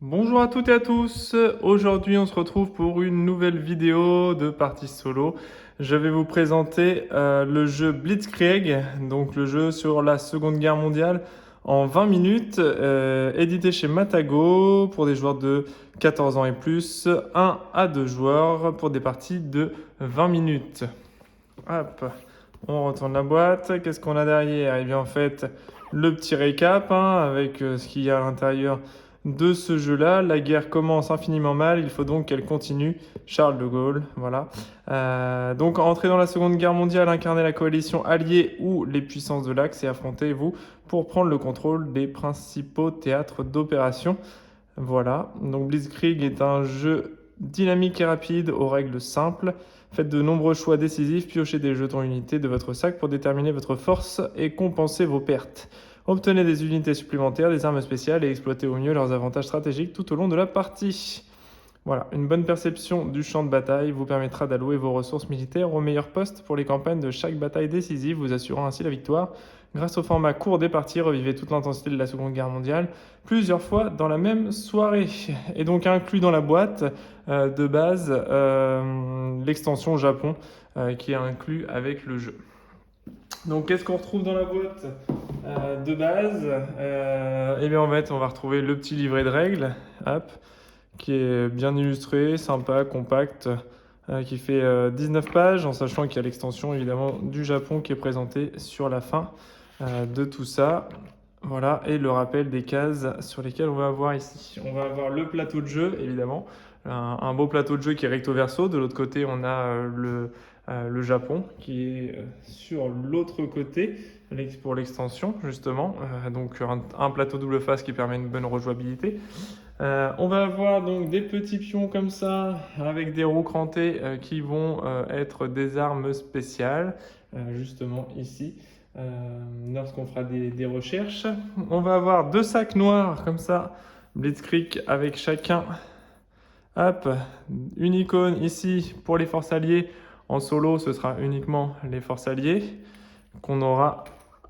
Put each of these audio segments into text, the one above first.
Bonjour à toutes et à tous, aujourd'hui on se retrouve pour une nouvelle vidéo de partie solo. Je vais vous présenter le jeu Blitzkrieg, donc le jeu sur la Seconde Guerre mondiale en 20 minutes, édité chez Matago pour des joueurs de 14 ans et plus, 1 à 2 joueurs pour des parties de 20 minutes. Hop, on retourne la boîte, qu'est-ce qu'on a derrière? Eh bien en fait, le petit récap avec ce qu'il y a à l'intérieur de ce jeu-là. La guerre commence infiniment mal, il faut donc qu'elle continue. Charles de Gaulle, voilà. Donc entrer dans la Seconde Guerre mondiale, incarner la coalition alliée ou les puissances de l'Axe et affrontez-vous pour prendre le contrôle des principaux théâtres d'opération. Voilà, donc Blitzkrieg est un jeu dynamique et rapide aux règles simples. Faites de nombreux choix décisifs, piochez des jetons unités de votre sac pour déterminer votre force et compenser vos pertes. Obtenez des unités supplémentaires, des armes spéciales et exploitez au mieux leurs avantages stratégiques tout au long de la partie. Voilà, une bonne perception du champ de bataille vous permettra d'allouer vos ressources militaires au meilleur poste pour les campagnes de chaque bataille décisive, vous assurant ainsi la victoire. Grâce au format court des parties, revivez toute l'intensité de la Seconde Guerre mondiale plusieurs fois dans la même soirée. Et donc inclus dans la boîte de base l'extension Japon qui est inclus avec le jeu. Donc qu'est-ce qu'on retrouve dans la boîte de base? Eh bien en fait on va retrouver le petit livret de règles, hop, qui est bien illustré, sympa, compact, qui fait 19 pages, en sachant qu'il y a l'extension évidemment du Japon qui est présentée sur la fin de tout ça. Voilà, et le rappel des cases sur lesquelles on va avoir ici. On va avoir le plateau de jeu, évidemment, un beau plateau de jeu qui est recto verso. De l'autre côté, on a le Japon qui est sur l'autre côté pour l'extension, justement. Donc un plateau double face qui permet une bonne rejouabilité. On va avoir donc des petits pions comme ça, avec des roues crantées qui vont être des armes spéciales, justement ici, lorsqu'on fera des recherches. On va avoir deux sacs noirs comme ça, Blitzkrieg avec chacun, hop, une icône ici pour les forces alliées. En solo, ce sera uniquement les forces alliées qu'on aura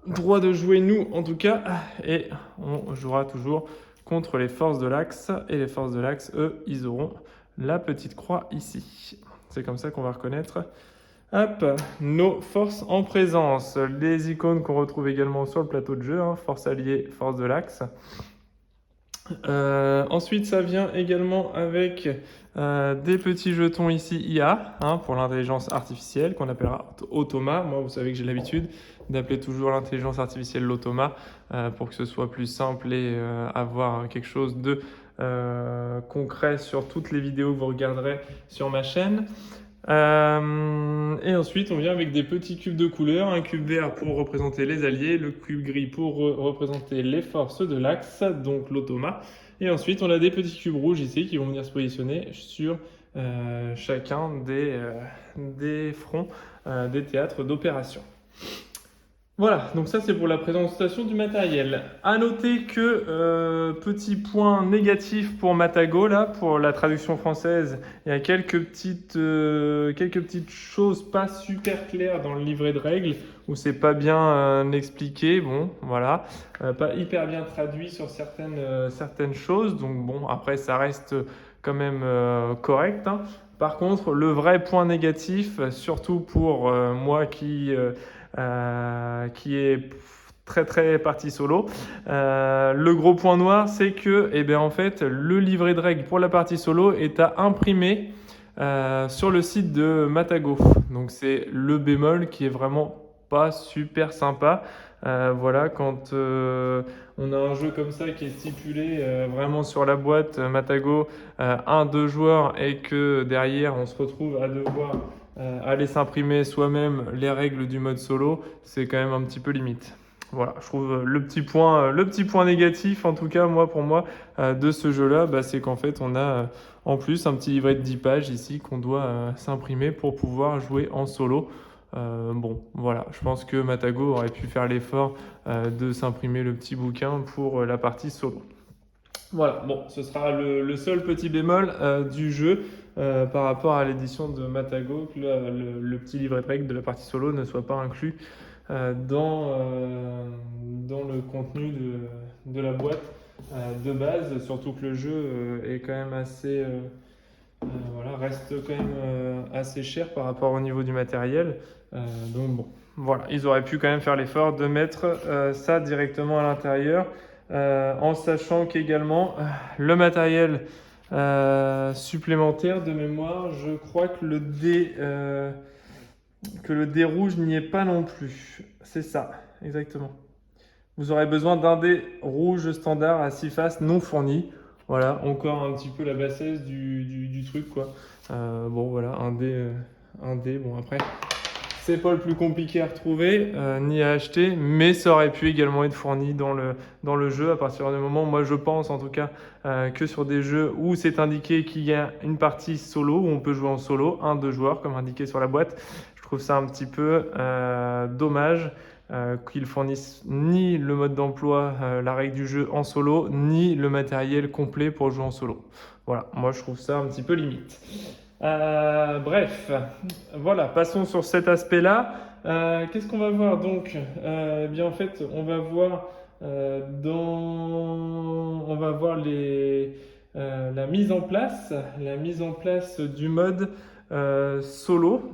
droit de jouer nous en tout cas, et on jouera toujours contre les forces de l'Axe, et les forces de l'Axe, eux, ils auront la petite croix ici. C'est comme ça qu'on va reconnaître, hop, nos forces en présence. Les icônes qu'on retrouve également sur le plateau de jeu, force alliée, force de l'Axe. Ensuite, ça vient également avec des petits jetons ici IA pour l'intelligence artificielle qu'on appellera Automa. Moi, vous savez que j'ai l'habitude d'appeler toujours l'intelligence artificielle l'automa pour que ce soit plus simple et avoir quelque chose de concret sur toutes les vidéos que vous regarderez sur ma chaîne. Et ensuite, on vient avec des petits cubes de couleurs, un cube vert pour représenter les alliés, le cube gris pour représenter les forces de l'Axe, donc l'automa. Et ensuite, on a des petits cubes rouges ici qui vont venir se positionner sur chacun des fronts des théâtres d'opération. Voilà, donc ça c'est pour la présentation du matériel. À noter que, petit point négatif pour Matago, là, pour la traduction française, il y a quelques petites choses pas super claires dans le livret de règles, où c'est pas bien expliqué, bon, voilà, pas hyper bien traduit sur certaines choses, donc bon, après ça reste quand même correct. Par contre, le vrai point négatif, surtout pour moi qui est très très partie solo. Le gros point noir, c'est que en fait, le livret de règles pour la partie solo est à imprimer sur le site de Matago. Donc c'est le bémol qui est vraiment pas super sympa. Voilà, quand on a un jeu comme ça qui est stipulé vraiment sur la boîte Matago 1-2 joueurs et que derrière on se retrouve à devoir aller s'imprimer soi-même les règles du mode solo, c'est quand même un petit peu limite. Voilà, je trouve le petit point négatif, en tout cas pour moi, de ce jeu-là, c'est qu'en fait on a en plus un petit livret de 10 pages ici qu'on doit s'imprimer pour pouvoir jouer en solo. Bon, voilà, je pense que Matago aurait pu faire l'effort de s'imprimer le petit bouquin pour la partie solo. Voilà, bon, ce sera le seul petit bémol du jeu par rapport à l'édition de Matago, que le petit livret de règles de la partie solo ne soit pas inclus dans le contenu de la boîte de base, surtout que le jeu est quand même assez, voilà, reste quand même assez cher par rapport au niveau du matériel. Donc bon, voilà, ils auraient pu quand même faire l'effort de mettre ça directement à l'intérieur, en sachant qu'également le matériel supplémentaire de mémoire, je crois que le dé rouge n'y est pas non plus. C'est ça, exactement. Vous aurez besoin d'un dé rouge standard à 6 faces non fourni. Voilà, encore un petit peu la bassesse du truc, quoi. Bon, voilà, un dé. Bon, après, c'est pas le plus compliqué à retrouver, ni à acheter, mais ça aurait pu également être fourni dans le jeu à partir du moment, moi je pense en tout cas, que sur des jeux où c'est indiqué qu'il y a une partie solo, où on peut jouer en solo, 1-2 joueurs, comme indiqué sur la boîte. Je trouve ça un petit peu dommage qu'ils fournissent ni le mode d'emploi, la règle du jeu en solo, ni le matériel complet pour jouer en solo. Voilà, moi je trouve ça un petit peu limite. Bref, voilà, passons sur cet aspect-là. Qu'est-ce qu'on va voir donc? Eh bien en fait, on va voir la mise en place du mode solo.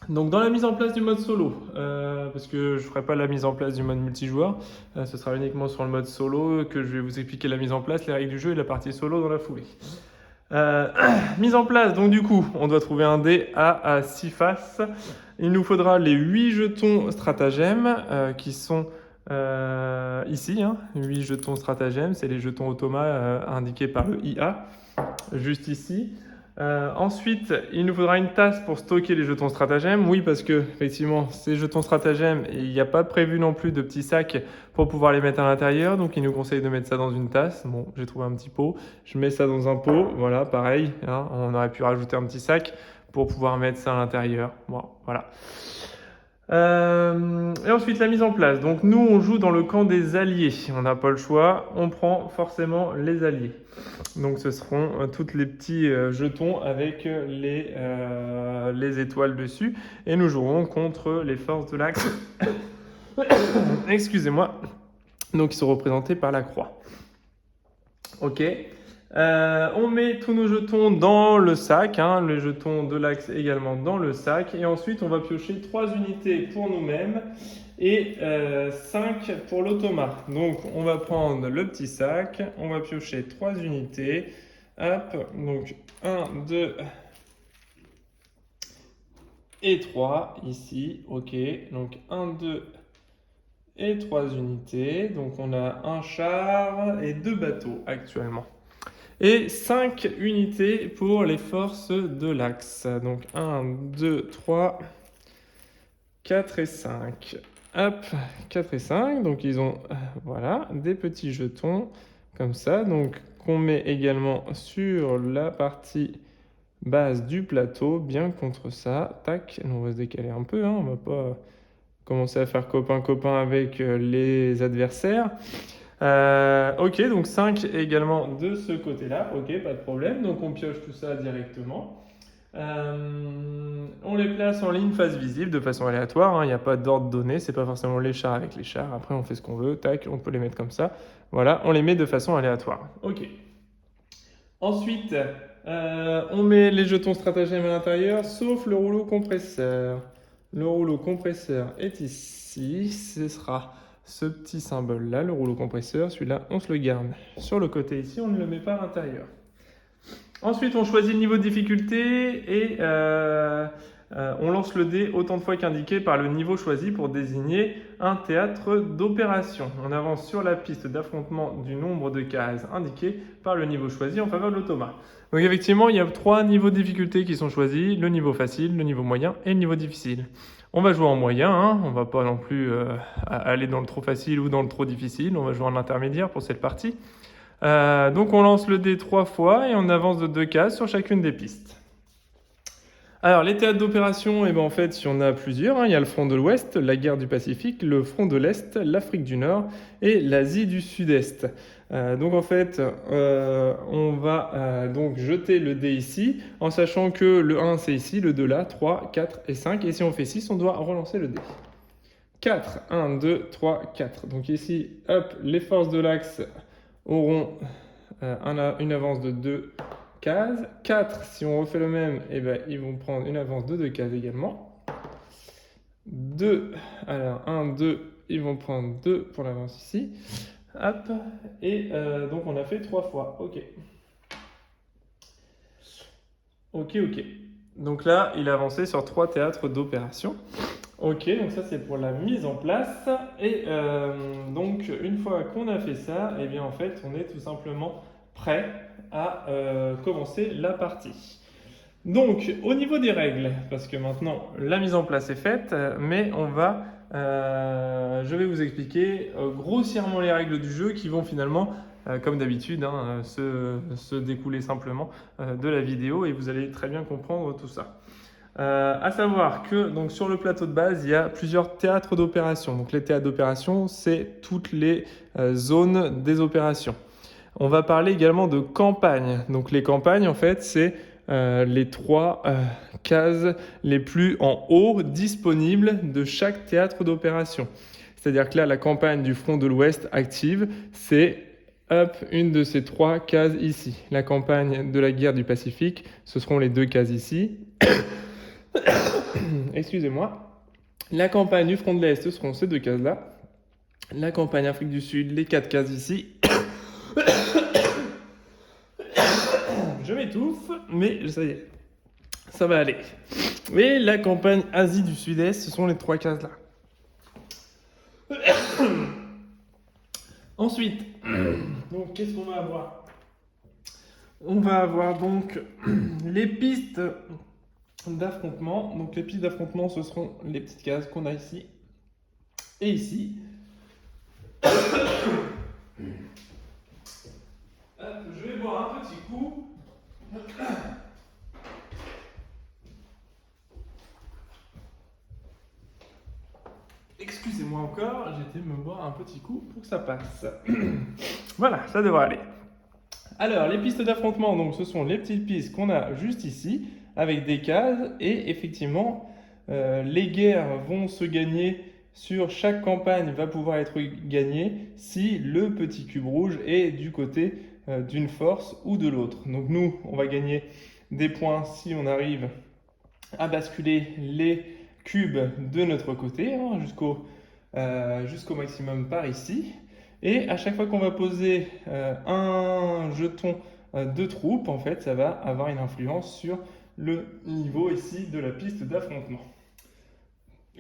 Donc dans la mise en place du mode solo, parce que je ne ferai pas la mise en place du mode multijoueur, ce sera uniquement sur le mode solo que je vais vous expliquer la mise en place, les règles du jeu et la partie solo dans la foulée. Mise en place, donc du coup, on doit trouver un dé à 6 faces. Il nous faudra les 8 jetons stratagèmes qui sont ici, 8 jetons stratagèmes, c'est les jetons automa indiqués par le IA, juste ici. Ensuite, il nous faudra une tasse pour stocker les jetons stratagèmes. Oui, parce que effectivement, ces jetons stratagèmes, il n'y a pas prévu non plus de petits sacs pour pouvoir les mettre à l'intérieur. Donc, il nous conseille de mettre ça dans une tasse. Bon, j'ai trouvé un petit pot. Je mets ça dans un pot. Voilà, pareil. On aurait pu rajouter un petit sac pour pouvoir mettre ça à l'intérieur. Bon, voilà. Et ensuite la mise en place. Donc nous on joue dans le camp des alliés. On n'a pas le choix. On prend forcément les alliés. Donc ce seront tous les petits jetons avec les étoiles dessus. Et nous jouerons contre les forces de l'axe. Excusez-moi. Donc ils sont représentés par la croix. Ok. On met tous nos jetons dans le sac, les jetons de l'axe également dans le sac. Et ensuite, on va piocher 3 unités pour nous-mêmes et 5 pour l'automa. Donc, on va prendre le petit sac, on va piocher 3 unités. Hop, donc 1, 2 et 3 ici. Ok, donc 1, 2 et 3 unités. Donc, on a un char et 2 bateaux actuellement. Et 5 unités pour les forces de l'axe. Donc 1, 2, 3, 4 et 5. Hop, 4 et 5. Donc ils ont voilà, des petits jetons comme ça. Donc qu'on met également sur la partie base du plateau, bien contre ça. Tac, on va se décaler un peu. On va pas commencer à faire copain-copain avec les adversaires. Ok, donc 5 également de ce côté-là. Ok, pas de problème. Donc on pioche tout ça directement. On les place en ligne face visible de façon aléatoire. Il n'y a pas d'ordre donné. C'est pas forcément les chars avec les chars. Après, on fait ce qu'on veut. Tac, on peut les mettre comme ça. Voilà, on les met de façon aléatoire. Ok. Ensuite, on met les jetons stratagèmes à l'intérieur, sauf le rouleau compresseur. Le rouleau compresseur est ici. Ce sera ce petit symbole là, le rouleau compresseur, celui-là on se le garde sur le côté ici, on ne le met pas à l'intérieur. Ensuite on choisit le niveau de difficulté et on lance le dé autant de fois qu'indiqué par le niveau choisi pour désigner un théâtre d'opération. On avance sur la piste d'affrontement du nombre de cases indiquées par le niveau choisi en faveur de l'automa. Donc effectivement il y a 3 niveaux de difficulté qui sont choisis, le niveau facile, le niveau moyen et le niveau difficile. On va jouer en moyen, on va pas non plus aller dans le trop facile ou dans le trop difficile, on va jouer en intermédiaire pour cette partie. Donc on lance le dé 3 fois et on avance de 2 cases sur chacune des pistes. Alors les théâtres d'opération, en fait il y en a plusieurs, il y a le front de l'Ouest, la guerre du Pacifique, le front de l'Est, l'Afrique du Nord et l'Asie du Sud-Est. Donc en fait, on va donc jeter le dé ici, en sachant que le 1 c'est ici, le 2 là, 3, 4 et 5. Et si on fait 6, on doit relancer le dé. 4, 1, 2, 3, 4. Donc ici, hop, les forces de l'axe auront une avance de 2 cases. 4, si on refait le même, eh ben, ils vont prendre une avance de 2 cases également. 2, alors 1, 2, ils vont prendre 2 pour l'avance ici. Hop, et donc on a fait 3 fois. Ok. Ok. Donc là, il a avancé sur 3 théâtres d'opération. Ok, donc ça c'est pour la mise en place. Et donc une fois qu'on a fait ça, eh bien en fait on est tout simplement prêt à commencer la partie. Donc au niveau des règles, parce que maintenant la mise en place est faite, mais je vais vous expliquer grossièrement les règles du jeu qui vont finalement, comme d'habitude, se découler simplement de la vidéo et vous allez très bien comprendre tout ça. À savoir que donc, sur le plateau de base, il y a plusieurs théâtres d'opération. Donc les théâtres d'opération, c'est toutes les zones des opérations. On va parler également de campagnes. Donc les campagnes, en fait, c'est les 3 cases les plus en haut disponibles de chaque théâtre d'opération. C'est-à-dire que là, la campagne du front de l'Ouest active, c'est une de ces 3 cases ici. La campagne de la guerre du Pacifique, ce seront les 2 cases ici. Excusez-moi. La campagne du front de l'Est, ce seront ces 2 cases-là. La campagne Afrique du Sud, les 4 cases ici. Je m'étouffe, mais ça y est, ça va aller. Et la campagne Asie du Sud-Est, ce sont les 3 cases-là. Ensuite, donc qu'est-ce qu'on va avoir? On va avoir donc les pistes d'affrontement. Donc les pistes d'affrontement, ce seront les petites cases qu'on a ici et ici. Je vais boire un petit coup. Excusez-moi encore, j'ai été me boire un petit coup pour que ça passe. Voilà, ça devrait aller. Alors, les pistes d'affrontement, donc ce sont les petites pistes qu'on a juste ici, avec des cases, et effectivement, les guerres vont se gagner sur chaque campagne, va pouvoir être gagnée si le petit cube rouge est du côté d'une force ou de l'autre. Donc nous, on va gagner des points si on arrive à basculer les cubes de notre côté, hein, jusqu'au maximum par ici. Et à chaque fois qu'on va poser un jeton de troupe, en fait, ça va avoir une influence sur le niveau ici de la piste d'affrontement.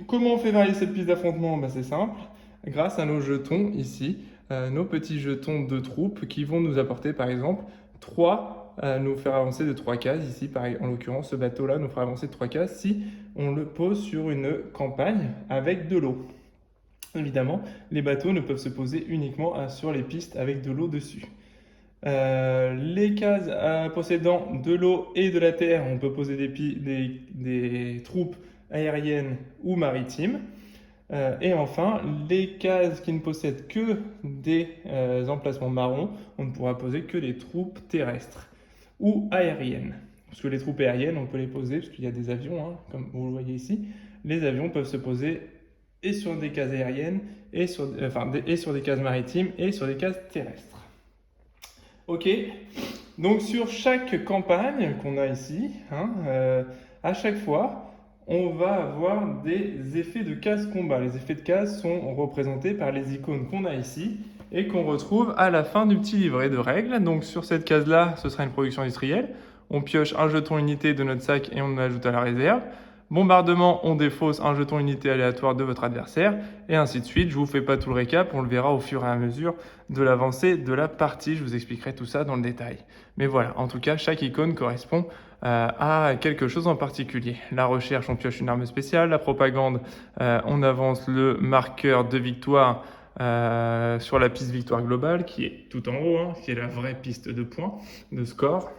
Comment on fait varier cette piste d'affrontement? C'est simple, grâce à nos jetons ici, nos petits jetons de troupe qui vont nous apporter par exemple nous faire avancer de 3 cases. Ici, pareil, en l'occurrence, ce bateau-là nous fera avancer de 3 cases si on le pose sur une campagne avec de l'eau. Évidemment, les bateaux ne peuvent se poser uniquement sur les pistes avec de l'eau dessus. Les cases possédant de l'eau et de la terre, on peut poser des troupes aériennes ou maritimes. Et enfin, les cases qui ne possèdent que des emplacements marrons, on ne pourra poser que des troupes terrestres ou aériennes. Parce que les troupes aériennes, on peut les poser, parce qu'il y a des avions, hein, comme vous le voyez ici. Les avions peuvent se poser et sur des cases aériennes, et sur des cases maritimes, et sur des cases terrestres. Ok, donc sur chaque campagne qu'on a ici, à chaque fois, on va avoir des effets de case combat. Les effets de case sont représentés par les icônes qu'on a ici et qu'on retrouve à la fin du petit livret de règles. Donc sur cette case-là, ce sera une production industrielle. On pioche un jeton unité de notre sac et on l'ajoute à la réserve. Bombardement, on défausse un jeton unité aléatoire de votre adversaire, et ainsi de suite. Je ne vous fais pas tout le récap, on le verra au fur et à mesure de l'avancée de la partie. Je vous expliquerai tout ça dans le détail. Mais voilà, en tout cas, chaque icône correspond à quelque chose en particulier. La recherche, on pioche une arme spéciale. La propagande, on avance le marqueur de victoire sur la piste victoire globale, qui est tout en haut, qui est la vraie piste de points, de score.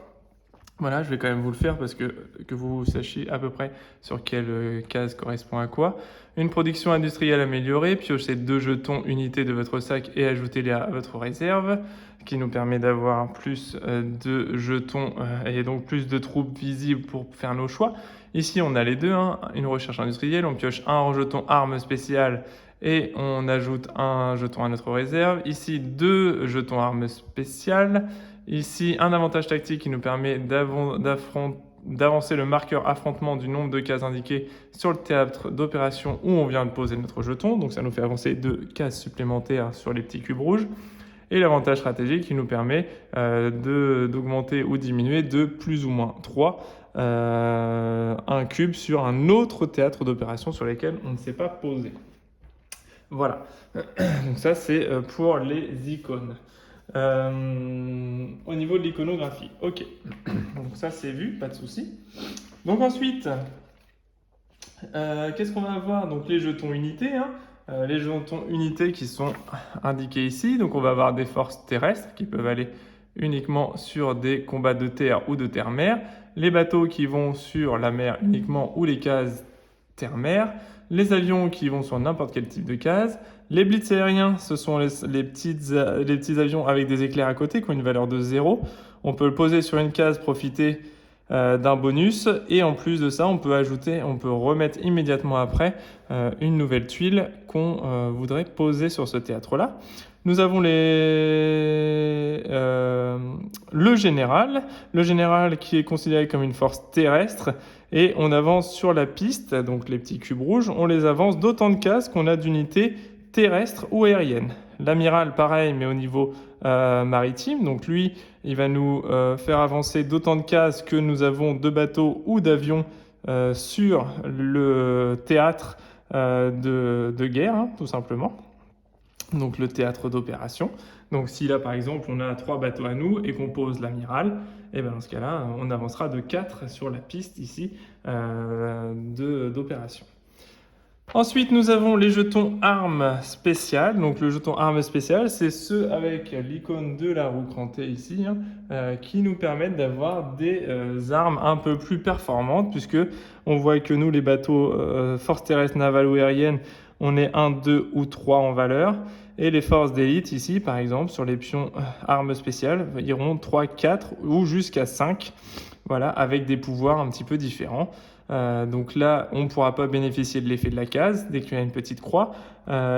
Voilà, je vais quand même vous le faire parce que vous sachiez à peu près sur quelle case correspond à quoi. Une production industrielle améliorée, piochez 2 jetons unités de votre sac et ajoutez-les à votre réserve, qui nous permet d'avoir plus de jetons et donc plus de troupes visibles pour faire nos choix. Ici, on a les deux, une recherche industrielle, on pioche un jeton arme spéciale et on ajoute un jeton à notre réserve. Ici, 2 jetons armes spéciales. Ici, un avantage tactique qui nous permet d'avancer le marqueur affrontement du nombre de cases indiquées sur le théâtre d'opération où on vient de poser notre jeton. Donc ça nous fait avancer 2 cases supplémentaires sur les petits cubes rouges. Et l'avantage stratégique qui nous permet d'augmenter ou diminuer de plus ou moins 3 un cube sur un autre théâtre d'opération sur lequel on ne s'est pas posé. Voilà, donc ça c'est pour les icônes. Au niveau de l'iconographie, ok, donc ça c'est vu, pas de souci. Donc ensuite, qu'est-ce qu'on va avoir? Donc les jetons unités, les jetons unités qui sont indiqués ici. Donc on va avoir des forces terrestres qui peuvent aller uniquement sur des combats de terre ou de terre-mer, les bateaux qui vont sur la mer uniquement ou les cases terre-mer, les avions qui vont sur n'importe quel type de case, les blitz aériens, ce sont les petits avions avec des éclairs à côté qui ont une valeur de 0. On peut le poser sur une case, profiter d'un bonus, et en plus de ça on peut remettre immédiatement après une nouvelle tuile qu'on voudrait poser sur ce théâtre là. Nous avons le général qui est considéré comme une force terrestre, et on avance sur la piste, donc les petits cubes rouges, on les avance d'autant de cases qu'on a d'unités terrestres ou aériennes. L'amiral pareil, mais au niveau maritime, donc lui il va nous faire avancer d'autant de cases que nous avons de bateaux ou d'avions sur le théâtre de guerre, tout simplement. Donc le théâtre d'opération. Donc si là par exemple on a 3 bateaux à nous et qu'on pose l'amiral, et bien dans ce cas-là on avancera de 4 sur la piste ici d'opération. Ensuite nous avons les jetons armes spéciales. Donc le jeton armes spéciales, c'est ceux avec l'icône de la roue crantée ici, qui nous permettent d'avoir des armes un peu plus performantes, puisque on voit que nous les bateaux forces terrestres, navales ou aériennes, on est 1, 2 ou 3 en valeur. Et les forces d'élite ici, par exemple, sur les pions armes spéciales, iront 3, 4 ou jusqu'à 5, voilà, avec des pouvoirs un petit peu différents. Donc là, on ne pourra pas bénéficier de l'effet de la case, dès qu'il y a une petite croix.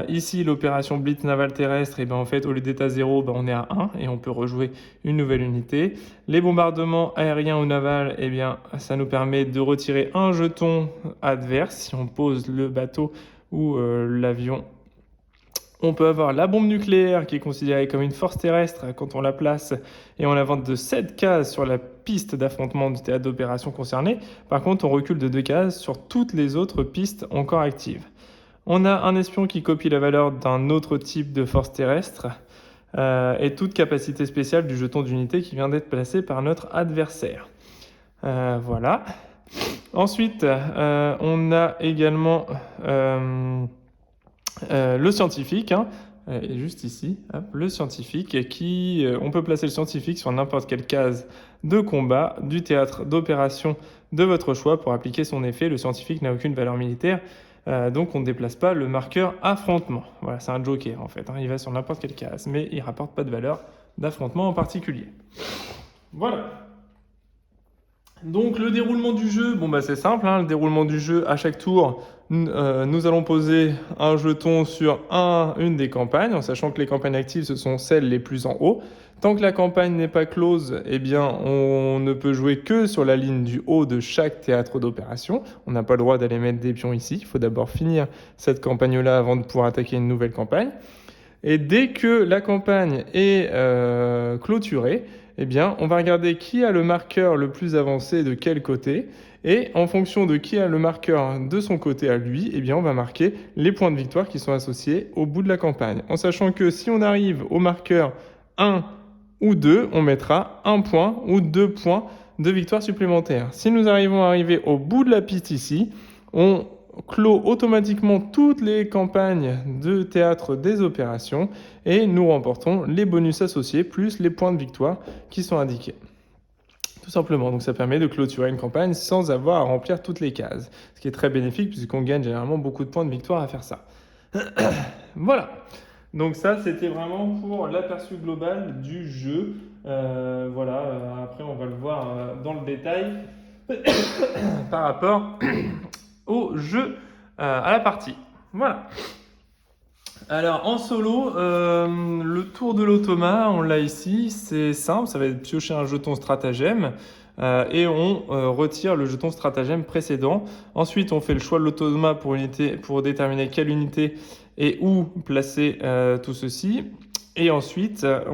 Ici, l'opération Blitz Naval Terrestre, et ben, en fait, au lieu d'être à 0, ben, on est à 1 et on peut rejouer une nouvelle unité. Les bombardements aériens ou navals, eh bien, ça nous permet de retirer un jeton adverse si on pose le bateau ou l'avion. On peut avoir la bombe nucléaire qui est considérée comme une force terrestre quand on la place et on avance de 7 cases sur la piste d'affrontement du théâtre d'opération concerné. Par contre, on recule de 2 cases sur toutes les autres pistes encore actives. On a un espion qui copie la valeur d'un autre type de force terrestre et toute capacité spéciale du jeton d'unité qui vient d'être placé par notre adversaire. Voilà. Ensuite, on a également le scientifique, est juste ici, hop, le scientifique, on peut placer le scientifique sur n'importe quelle case de combat du théâtre d'opération de votre choix pour appliquer son effet. Le scientifique n'a aucune valeur militaire, donc on ne déplace pas le marqueur affrontement. Voilà, c'est un joker en fait, il va sur n'importe quelle case, mais il ne rapporte pas de valeur d'affrontement en particulier. Voilà. Donc le déroulement du jeu, bon bah c'est simple, le déroulement du jeu, à chaque tour, nous allons poser un jeton sur une des campagnes, en sachant que les campagnes actives, ce sont celles les plus en haut. Tant que la campagne n'est pas close, eh bien, on ne peut jouer que sur la ligne du haut de chaque théâtre d'opération. On n'a pas le droit d'aller mettre des pions ici, il faut d'abord finir cette campagne-là avant de pouvoir attaquer une nouvelle campagne. Et dès que la campagne est clôturée, eh bien, on va regarder qui a le marqueur le plus avancé de quel côté. Et en fonction de qui a le marqueur de son côté à lui, eh bien, on va marquer les points de victoire qui sont associés au bout de la campagne. En sachant que si on arrive au marqueur 1 ou 2, on mettra 1 point ou 2 points de victoire supplémentaires. Si nous arriver au bout de la piste ici, on clôt automatiquement toutes les campagnes de théâtre des opérations et nous remportons les bonus associés plus les points de victoire qui sont indiqués. Tout simplement, donc ça permet de clôturer une campagne sans avoir à remplir toutes les cases, ce qui est très bénéfique puisqu'on gagne généralement beaucoup de points de victoire à faire ça. Voilà, donc ça c'était vraiment pour l'aperçu global du jeu. Après on va le voir dans le détail par rapport au jeu, à la partie. Voilà. Alors en solo, le tour de l'automa, on l'a ici, c'est simple, ça va être piocher un jeton stratagème et on retire le jeton stratagème précédent. Ensuite, on fait le choix de l'automa pour déterminer quelle unité et où placer tout ceci. Et ensuite, ça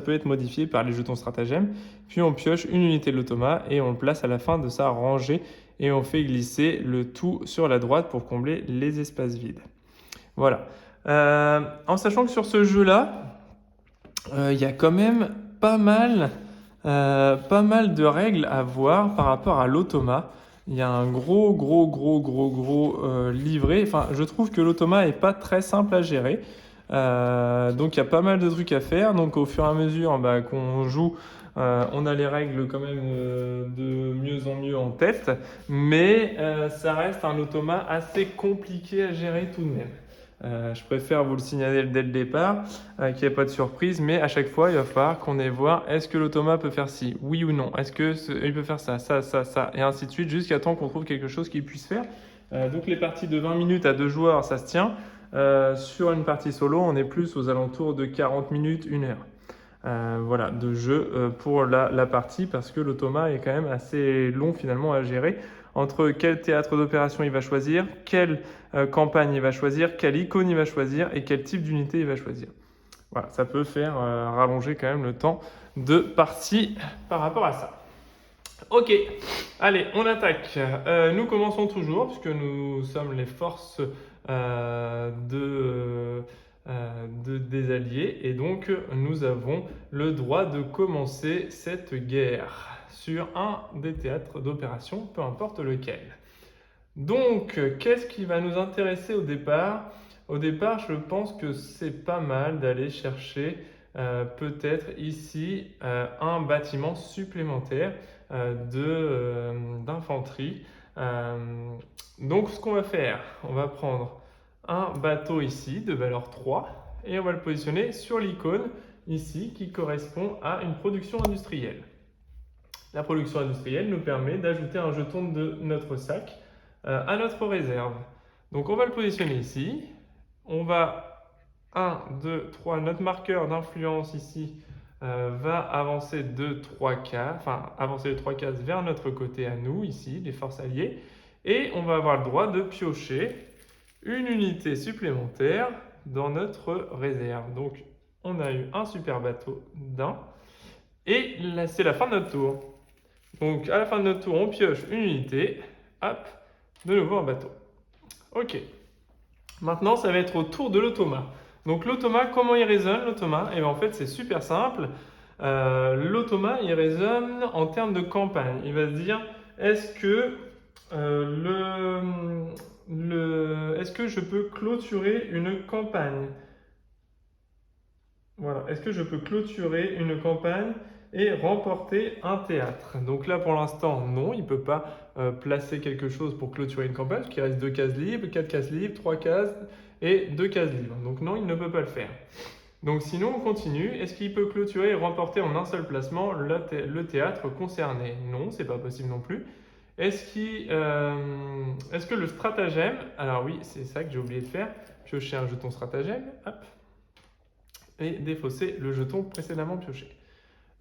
peut être modifié par les jetons stratagèmes. Puis on pioche une unité de l'automa et on le place à la fin de sa rangée et on fait glisser le tout sur la droite pour combler les espaces vides. Voilà. En sachant que sur ce jeu-là, il y a quand même pas mal de règles à voir par rapport à l'automa. Il y a un gros livret. Enfin, je trouve que l'automa est pas très simple à gérer. Donc il y a pas mal de trucs à faire. Donc au fur et à mesure qu'on joue, on a les règles quand même de mieux en mieux en tête. Mais ça reste un automa assez compliqué à gérer tout de même. Je préfère vous le signaler dès le départ, qu'il n'y ait pas de surprise, mais à chaque fois, il va falloir qu'on aille voir est-ce que l'automa peut faire ci, oui ou non, est-ce qu'il peut faire ça, et ainsi de suite, jusqu'à temps qu'on trouve quelque chose qu'il puisse faire. Donc les parties de 20 minutes à 2 joueurs, ça se tient. Sur une partie solo, on est plus aux alentours de 40 minutes, 1 heure. Voilà, de jeu pour la partie, parce que l'automa est quand même assez long finalement à gérer. Entre quel théâtre d'opération il va choisir, quelle campagne il va choisir, quelle icône il va choisir et quel type d'unité il va choisir. Voilà, ça peut faire rallonger quand même le temps de partie par rapport à ça. Ok, allez, on attaque. Nous commençons toujours, puisque nous sommes les forces des alliés, et donc nous avons le droit de commencer cette guerre sur un des théâtres d'opération, peu importe lequel. Donc, qu'est-ce qui va nous intéresser au départ? Au départ, je pense que c'est pas mal d'aller chercher peut-être ici un bâtiment supplémentaire d'infanterie. Donc, ce qu'on va faire, on va prendre un bateau ici de valeur 3 et on va le positionner sur l'icône ici qui correspond à une production industrielle. La production industrielle nous permet d'ajouter un jeton de notre sac à notre réserve. Donc on va le positionner ici. On va 1, 2, 3, notre marqueur d'influence ici va avancer de 3 cases, avancer de 3 cases vers notre côté à nous, ici, les forces alliées. Et on va avoir le droit de piocher une unité supplémentaire dans notre réserve. Donc on a eu un super bateau d'un. Et là, c'est la fin de notre tour. Donc à la fin de notre tour, on pioche une unité. Hop, de nouveau un bateau. Ok. Maintenant, ça va être au tour de l'automa. Donc l'automa, comment il résonne l'automa? Et bien en fait, c'est super simple. L'automa, il résonne en termes de campagne. Il va se dire, est-ce que je peux clôturer une campagne? Voilà. Est-ce que je peux clôturer une campagne et remporter un théâtre? Donc là, pour l'instant, non, il ne peut pas placer quelque chose pour clôturer une campagne, parce qu'il reste 2 cases libres, 4 cases libres, 3 cases et 2 cases libres. Donc non, il ne peut pas le faire. Donc sinon, on continue. Est-ce qu'il peut clôturer et remporter en un seul placement le théâtre concerné? Non, c'est pas possible non plus. Est-ce que le stratagème... Alors oui, c'est ça que j'ai oublié de faire. Piocher un jeton stratagème. Hop. Et défausser le jeton précédemment pioché.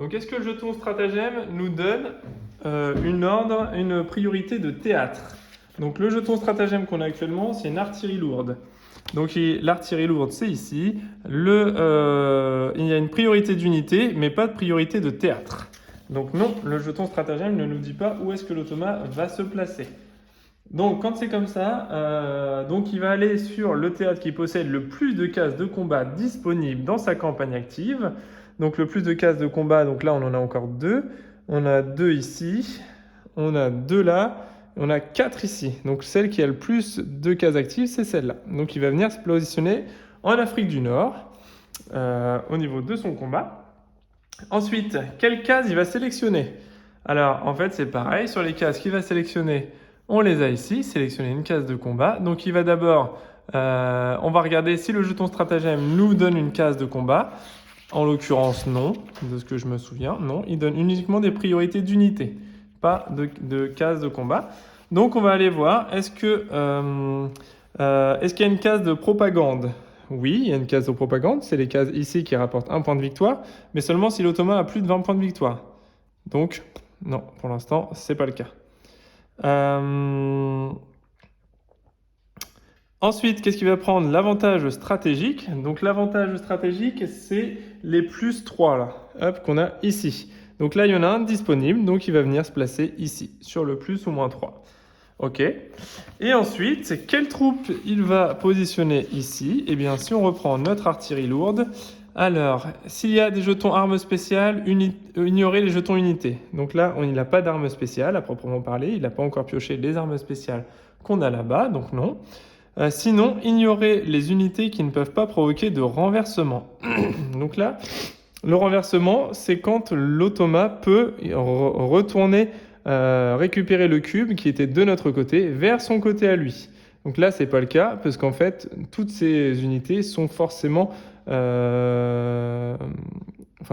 Donc est-ce que le jeton stratagème nous donne une priorité de théâtre? Donc le jeton stratagème qu'on a actuellement, c'est une artillerie lourde. Donc l'artillerie lourde, c'est ici. Il y a une priorité d'unité, mais pas de priorité de théâtre. Donc non, le jeton stratagème ne nous dit pas où est-ce que l'automa va se placer. Donc quand c'est comme ça, donc il va aller sur le théâtre qui possède le plus de cases de combat disponibles dans sa campagne active. Donc le plus de cases de combat, donc là on en a encore 2. On a 2 ici, on a 2 là, on a 4 ici. Donc celle qui a le plus de cases actives, c'est celle-là. Donc il va venir se positionner en Afrique du Nord au niveau de son combat. Ensuite, quelle case il va sélectionner? Alors en fait c'est pareil, sur les cases qu'il va sélectionner, on les a ici, sélectionner une case de combat. Donc il va d'abord, on va regarder si le jeton stratagème nous donne une case de combat. En l'occurrence, non, de ce que je me souviens, non. Il donne uniquement des priorités d'unité, pas de cases de combat. Donc on va aller voir, est-ce que Est-ce qu'il y a une case de propagande? Oui, il y a une case de propagande. C'est les cases ici qui rapportent 1 point de victoire, mais seulement si l'automa a plus de 20 points de victoire. Donc, non, pour l'instant, c'est pas le cas. Ensuite, qu'est-ce qui va prendre? L'avantage stratégique. Donc l'avantage stratégique, c'est les plus 3 là, hop, qu'on a ici. Donc là, il y en a un disponible, donc il va venir se placer ici, sur le plus ou moins 3. Ok. Et ensuite, quelle troupe il va positionner ici? Eh bien, si on reprend notre artillerie lourde, alors, s'il y a des jetons armes spéciales, ignorez les jetons unités. Donc là, il n'a pas d'armes spéciales à proprement parler, il n'a pas encore pioché les armes spéciales qu'on a là-bas, donc non. Sinon, ignorez les unités qui ne peuvent pas provoquer de renversement. Donc là, le renversement, c'est quand l'automa peut retourner, récupérer le cube qui était de notre côté vers son côté à lui. Donc là, c'est pas le cas parce qu'en fait, toutes ces unités sont forcément... Enfin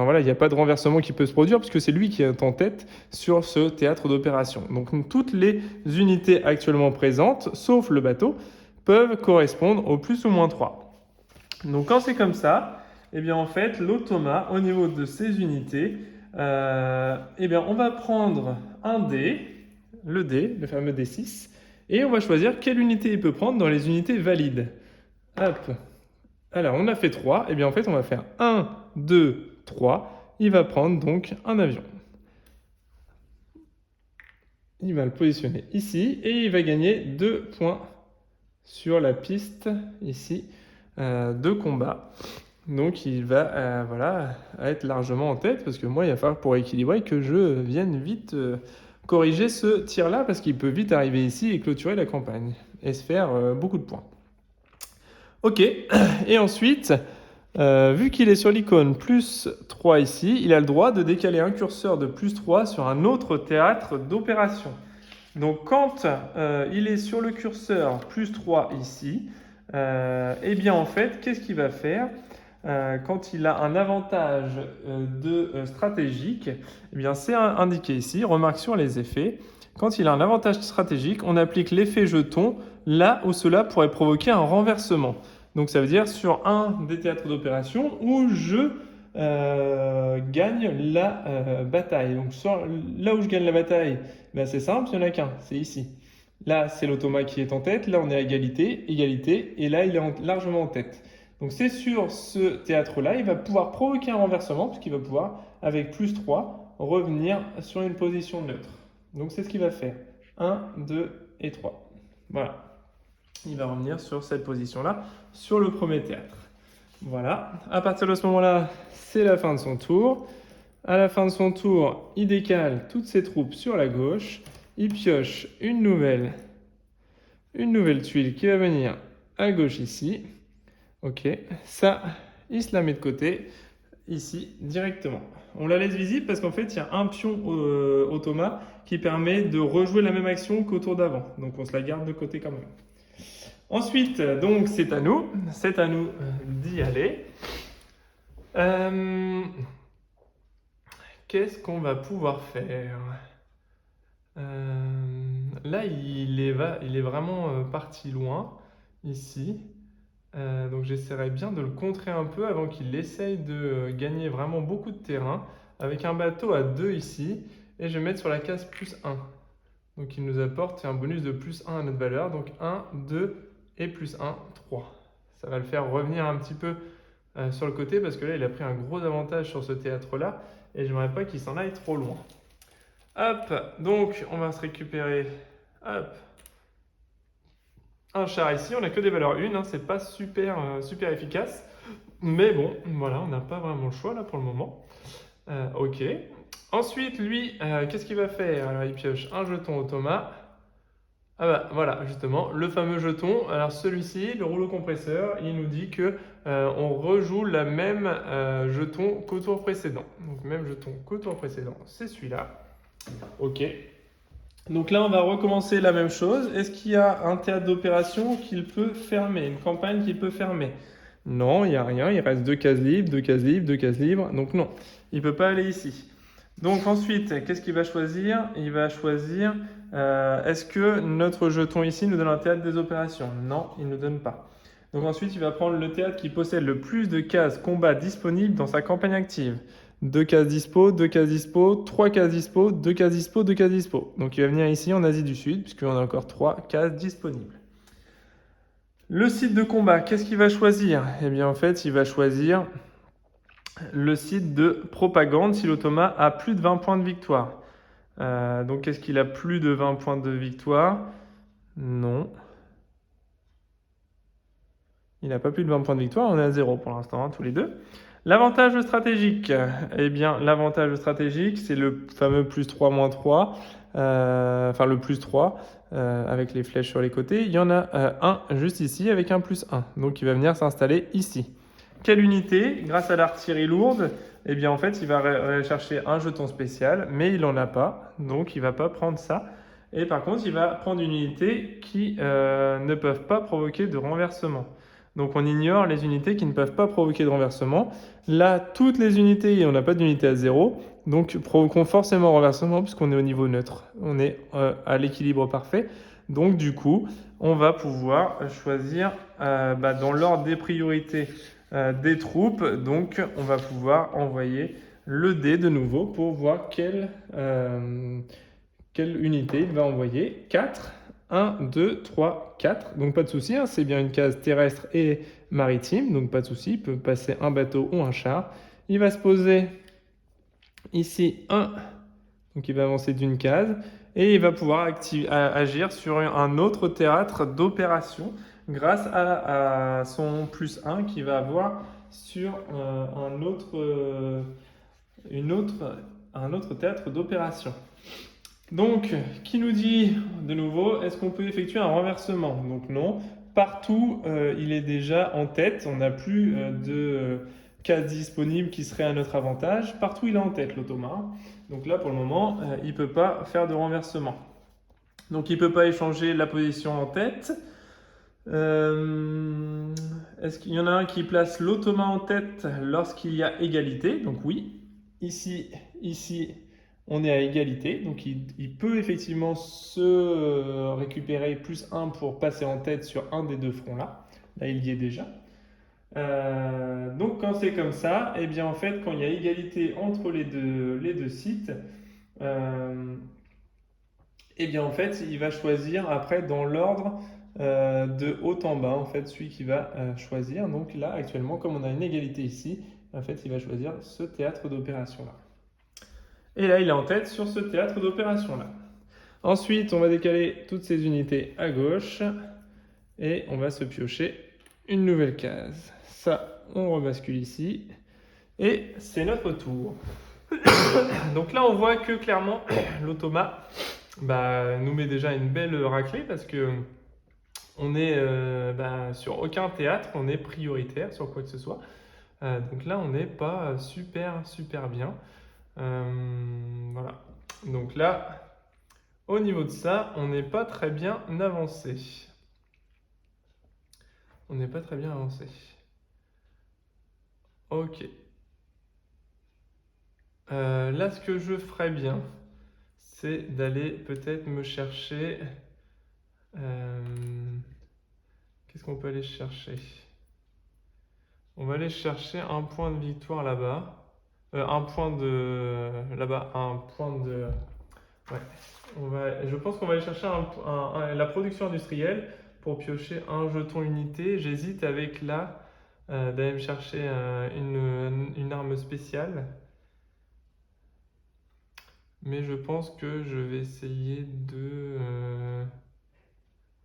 voilà, il n'y a pas de renversement qui peut se produire parce que c'est lui qui est en tête sur ce théâtre d'opération. Donc toutes les unités actuellement présentes, sauf le bateau, peuvent correspondre au plus ou moins 3. Donc quand c'est comme ça, eh bien en fait, l'automa, au niveau de ces unités, eh bien on va prendre un dé, le fameux D6, et on va choisir quelle unité il peut prendre dans les unités valides. Hop. Alors on a fait 3, et bien en fait on va faire 1, 2, 3. Il va prendre donc un avion. Il va le positionner ici, et il va gagner 2 points sur la piste ici de combat. Donc il va voilà, être largement en tête parce que moi il va falloir pour équilibrer que je vienne vite corriger ce tir-là parce qu'il peut vite arriver ici et clôturer la campagne et se faire beaucoup de points. Ok, et ensuite, vu qu'il est sur l'icône plus 3 ici, il a le droit de décaler un curseur de plus 3 sur un autre théâtre d'opération. Donc quand il est sur le curseur plus 3 ici, eh bien en fait, qu'est-ce qu'il va faire quand il a un avantage stratégique? Eh bien c'est indiqué ici, remarque sur les effets. Quand il a un avantage stratégique, on applique l'effet jeton là où cela pourrait provoquer un renversement. Donc ça veut dire sur un des théâtres d'opération où je gagne la bataille. Donc là où je gagne la bataille, ben c'est simple, il n'y en a qu'un, c'est ici. Là, c'est l'automa qui est en tête, là on est à égalité, égalité, et là il est largement en tête. Donc c'est sur ce théâtre-là, il va pouvoir provoquer un renversement, puisqu'il va pouvoir, avec plus 3, revenir sur une position neutre. Donc c'est ce qu'il va faire. 1, 2 et 3. Voilà. Il va revenir sur cette position-là, sur le premier théâtre. Voilà, à partir de ce moment-là, c'est la fin de son tour. À la fin de son tour, il décale toutes ses troupes sur la gauche. Il pioche une nouvelle tuile qui va venir à gauche ici. Ok, ça, il se la met de côté, ici, directement. On la laisse visible parce qu'en fait, il y a un pion automa qui permet de rejouer la même action qu'au tour d'avant. Donc on se la garde de côté quand même. Ensuite, donc c'est à nous d'y aller. Qu'est-ce qu'on va pouvoir faire? Là, il est vraiment parti loin, ici. Donc j'essaierai bien de le contrer un peu avant qu'il essaye de gagner vraiment beaucoup de terrain. Avec un bateau à 2 ici, et je vais mettre sur la case plus 1. Donc il nous apporte un bonus de plus 1 à notre valeur. Donc 1, 2 et plus 1, 3. Ça va le faire revenir un petit peu sur le côté parce que là, il a pris un gros avantage sur ce théâtre-là et j'aimerais pas qu'il s'en aille trop loin. Hop, donc on va se récupérer un char ici. On n'a que des valeurs 1, hein, c'est pas super efficace. Mais bon, voilà, on n'a pas vraiment le choix là pour le moment. Ok. Ensuite, lui, qu'est-ce qu'il va faire? Alors, il pioche un jeton automa. Ah bah voilà, justement, le fameux jeton. Alors celui-ci, le rouleau compresseur, il nous dit que on rejoue la même jeton qu'au tour précédent. Donc même jeton qu'au tour précédent, c'est celui-là. Ok. Donc là, on va recommencer la même chose. Est-ce qu'il y a un théâtre d'opération qu'il peut fermer, une campagne qu'il peut fermer? Non, il n'y a rien. Il reste 2 cases libres, 2 cases libres, 2 cases libres. Donc non, il ne peut pas aller ici. Donc ensuite, qu'est-ce qu'il va choisir? Il va choisir, est-ce que notre jeton ici nous donne un théâtre des opérations? Non, il ne nous donne pas. Donc ensuite, il va prendre le théâtre qui possède le plus de cases combat disponibles dans sa campagne active. 2 cases dispo, 2 cases dispo, 3 cases dispo, 2 cases dispo, 2 cases dispo. Donc il va venir ici en Asie du Sud, puisqu'on a encore 3 cases disponibles. Le site de combat, qu'est-ce qu'il va choisir? Eh bien en fait, il va choisir le site de propagande si l'automa a plus de 20 points de victoire. Donc est-ce qu'il a plus de 20 points de victoire? Non. Il n'a pas plus de 20 points de victoire, on est à 0 pour l'instant, tous les deux. L'avantage stratégique, eh bien l'avantage stratégique, c'est le fameux plus 3 moins 3, enfin le plus 3, avec les flèches sur les côtés. Il y en a un juste ici avec un plus 1, donc il va venir s'installer ici. Quelle unité? Grâce à l'artillerie lourde, eh bien en fait il va chercher un jeton spécial, mais il n'en a pas, donc il ne va pas prendre ça. Et par contre il va prendre une unité qui ne peuvent pas provoquer de renversement. Donc on ignore les unités qui ne peuvent pas provoquer de renversement. Là, toutes les unités, et on n'a pas d'unité à 0, donc provoqueront forcément renversement puisqu'on est au niveau neutre. On est à l'équilibre parfait. Donc du coup, on va pouvoir choisir dans l'ordre des priorités des troupes. Donc on va pouvoir envoyer le dé de nouveau pour voir quelle unité il va envoyer. 4. 1, 2, 3, 4. Donc pas de souci, hein, c'est bien une case terrestre et maritime, donc pas de souci, il peut passer un bateau ou un char. Il va se poser ici 1, donc il va avancer d'une case, et il va pouvoir agir sur un autre théâtre d'opération grâce à son plus 1 qu'il va avoir sur un autre théâtre d'opération. Donc, qui nous dit de nouveau, est-ce qu'on peut effectuer un renversement? Donc non, partout il est déjà en tête, on n'a plus de cases disponibles qui seraient à notre avantage. Partout il est en tête l'automa. Donc là pour le moment, il ne peut pas faire de renversement. Donc il ne peut pas échanger la position en tête. Est-ce qu'il y en a un qui place l'automa en tête lorsqu'il y a égalité? Donc oui, ici, on est à égalité. Donc il peut effectivement se récupérer plus 1 pour passer en tête sur un des deux fronts là. Là, il y est déjà. Donc quand c'est comme ça, et bien en fait, quand il y a égalité entre les deux sites, et bien en fait, il va choisir après dans l'ordre de haut en bas, en fait, celui qui va choisir. Donc là, actuellement, comme on a une égalité ici, en fait, il va choisir ce théâtre d'opération-là. Et là, il est en tête sur ce théâtre d'opération-là. Ensuite, on va décaler toutes ces unités à gauche et on va se piocher une nouvelle case. Ça, on rebascule ici et c'est notre tour. Donc là, on voit que clairement, l'automa nous met déjà une belle raclée parce que on est sur aucun théâtre, on est prioritaire sur quoi que ce soit. Donc là, on n'est pas super bien. Voilà. Donc là, au niveau de ça, on n'est pas très bien avancé. On n'est pas très bien avancé. Ok. Là, ce que je ferais bien, c'est d'aller peut-être me chercher... qu'est-ce qu'on peut aller chercher? On va aller chercher un point de victoire là-bas. Un point de... Là-bas, un point de... Ouais. Je pense qu'on va aller chercher la production industrielle pour piocher un jeton unité. J'hésite avec là d'aller me chercher une arme spéciale. Mais je pense que je vais essayer de...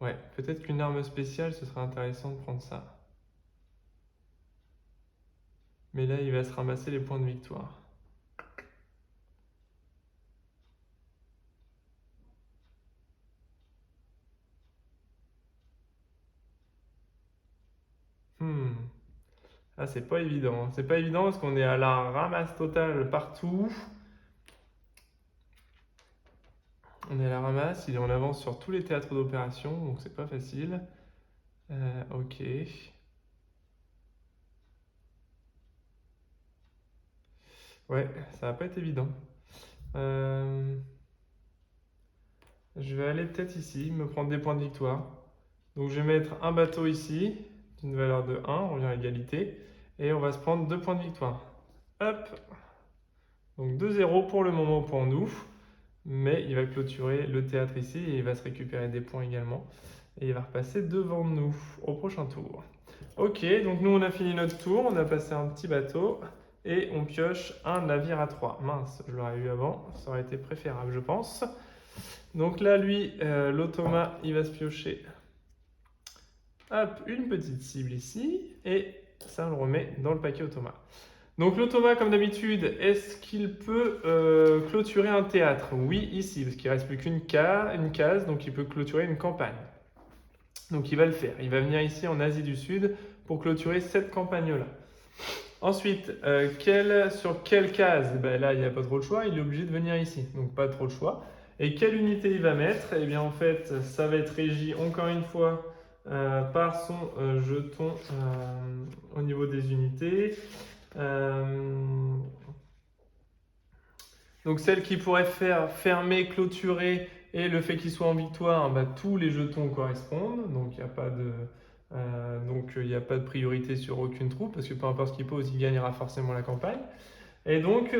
Ouais, peut-être qu'une arme spéciale, ce serait intéressant de prendre ça. Mais là, il va se ramasser les points de victoire. Ah, c'est pas évident. C'est pas évident parce qu'on est à la ramasse totale partout. On est à la ramasse, il est en avance sur tous les théâtres d'opération, donc c'est pas facile. Ok. Ouais, ça va pas être évident. Je vais aller peut-être ici, me prendre des points de victoire. Donc je vais mettre un bateau ici, d'une valeur de 1, on revient à égalité. Et on va se prendre 2 points de victoire. Hop! Donc 2-0 pour le moment pour nous. Mais il va clôturer le théâtre ici et il va se récupérer des points également. Et il va repasser devant nous au prochain tour. Ok, donc nous on a fini notre tour, on a passé un petit bateau et on pioche un navire à 3. Mince, je l'aurais eu avant, ça aurait été préférable je pense. Donc là lui, l'automa, il va se piocher hop, une petite cible ici et ça on le remet dans le paquet automa. Donc l'automa, comme d'habitude, est-ce qu'il peut clôturer un théâtre? Oui, ici, parce qu'il ne reste plus qu'une case, donc il peut clôturer une campagne. Donc il va le faire. Il va venir ici en Asie du Sud pour clôturer cette campagne-là. Ensuite, sur quelle case? Ben là, il n'y a pas trop le choix, il est obligé de venir ici, donc pas trop le choix. Et quelle unité il va mettre? Eh bien en fait, ça va être régi encore une fois par son jeton au niveau des unités. Donc celle qui pourrait faire fermer, clôturer et le fait qu'il soit en victoire, bah, tous les jetons correspondent. Donc il n'y a pas de priorité sur aucune troupe parce que peu importe ce qu'il pose, il gagnera forcément la campagne. Et donc,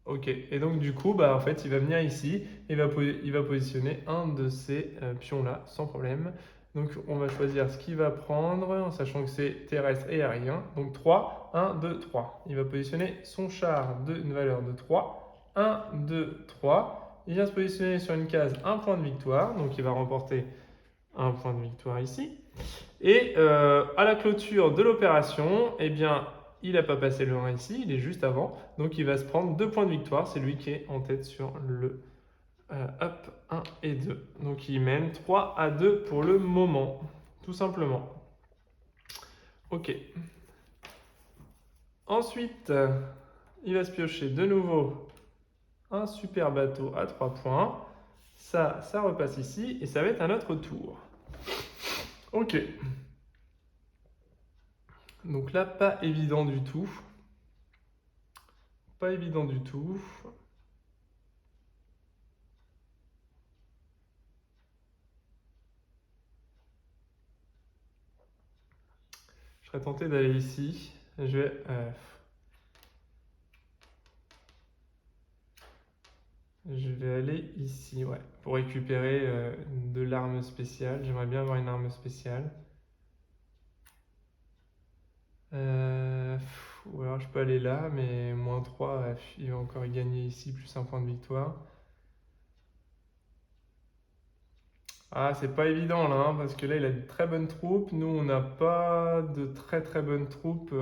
ok. Et donc du coup, bah, en fait, il va venir ici et il va positionner un de ces pions-là sans problème. Donc on va choisir ce qu'il va prendre en sachant que c'est terrestre et aérien. Donc 3, 1, 2, 3. Il va positionner son char d'une valeur de 3. 1, 2, 3. Il vient se positionner sur une case, un point de victoire. Donc il va remporter un point de victoire ici. Et à la clôture de l'opération, eh bien, il n'a pas passé le 1 ici, il est juste avant. Donc il va se prendre 2 points de victoire. C'est lui qui est en tête sur le hop, 1 et 2. Donc il mène 3-2 pour le moment, tout simplement. Ok. Ensuite, il va se piocher de nouveau un super bateau à 3 points. Ça repasse ici et ça va être un autre tour. Ok. Donc là, pas évident du tout. Pas évident du tout. Je serais tenté d'aller ici. Je vais aller ici, ouais, pour récupérer de l'arme spéciale. J'aimerais bien avoir une arme spéciale. Ou alors je peux aller là, mais moins 3, il va encore y gagner ici, plus un point de victoire. Ah, c'est pas évident là, hein, parce que là il a de très bonnes troupes. Nous, on n'a pas de très très bonnes troupes.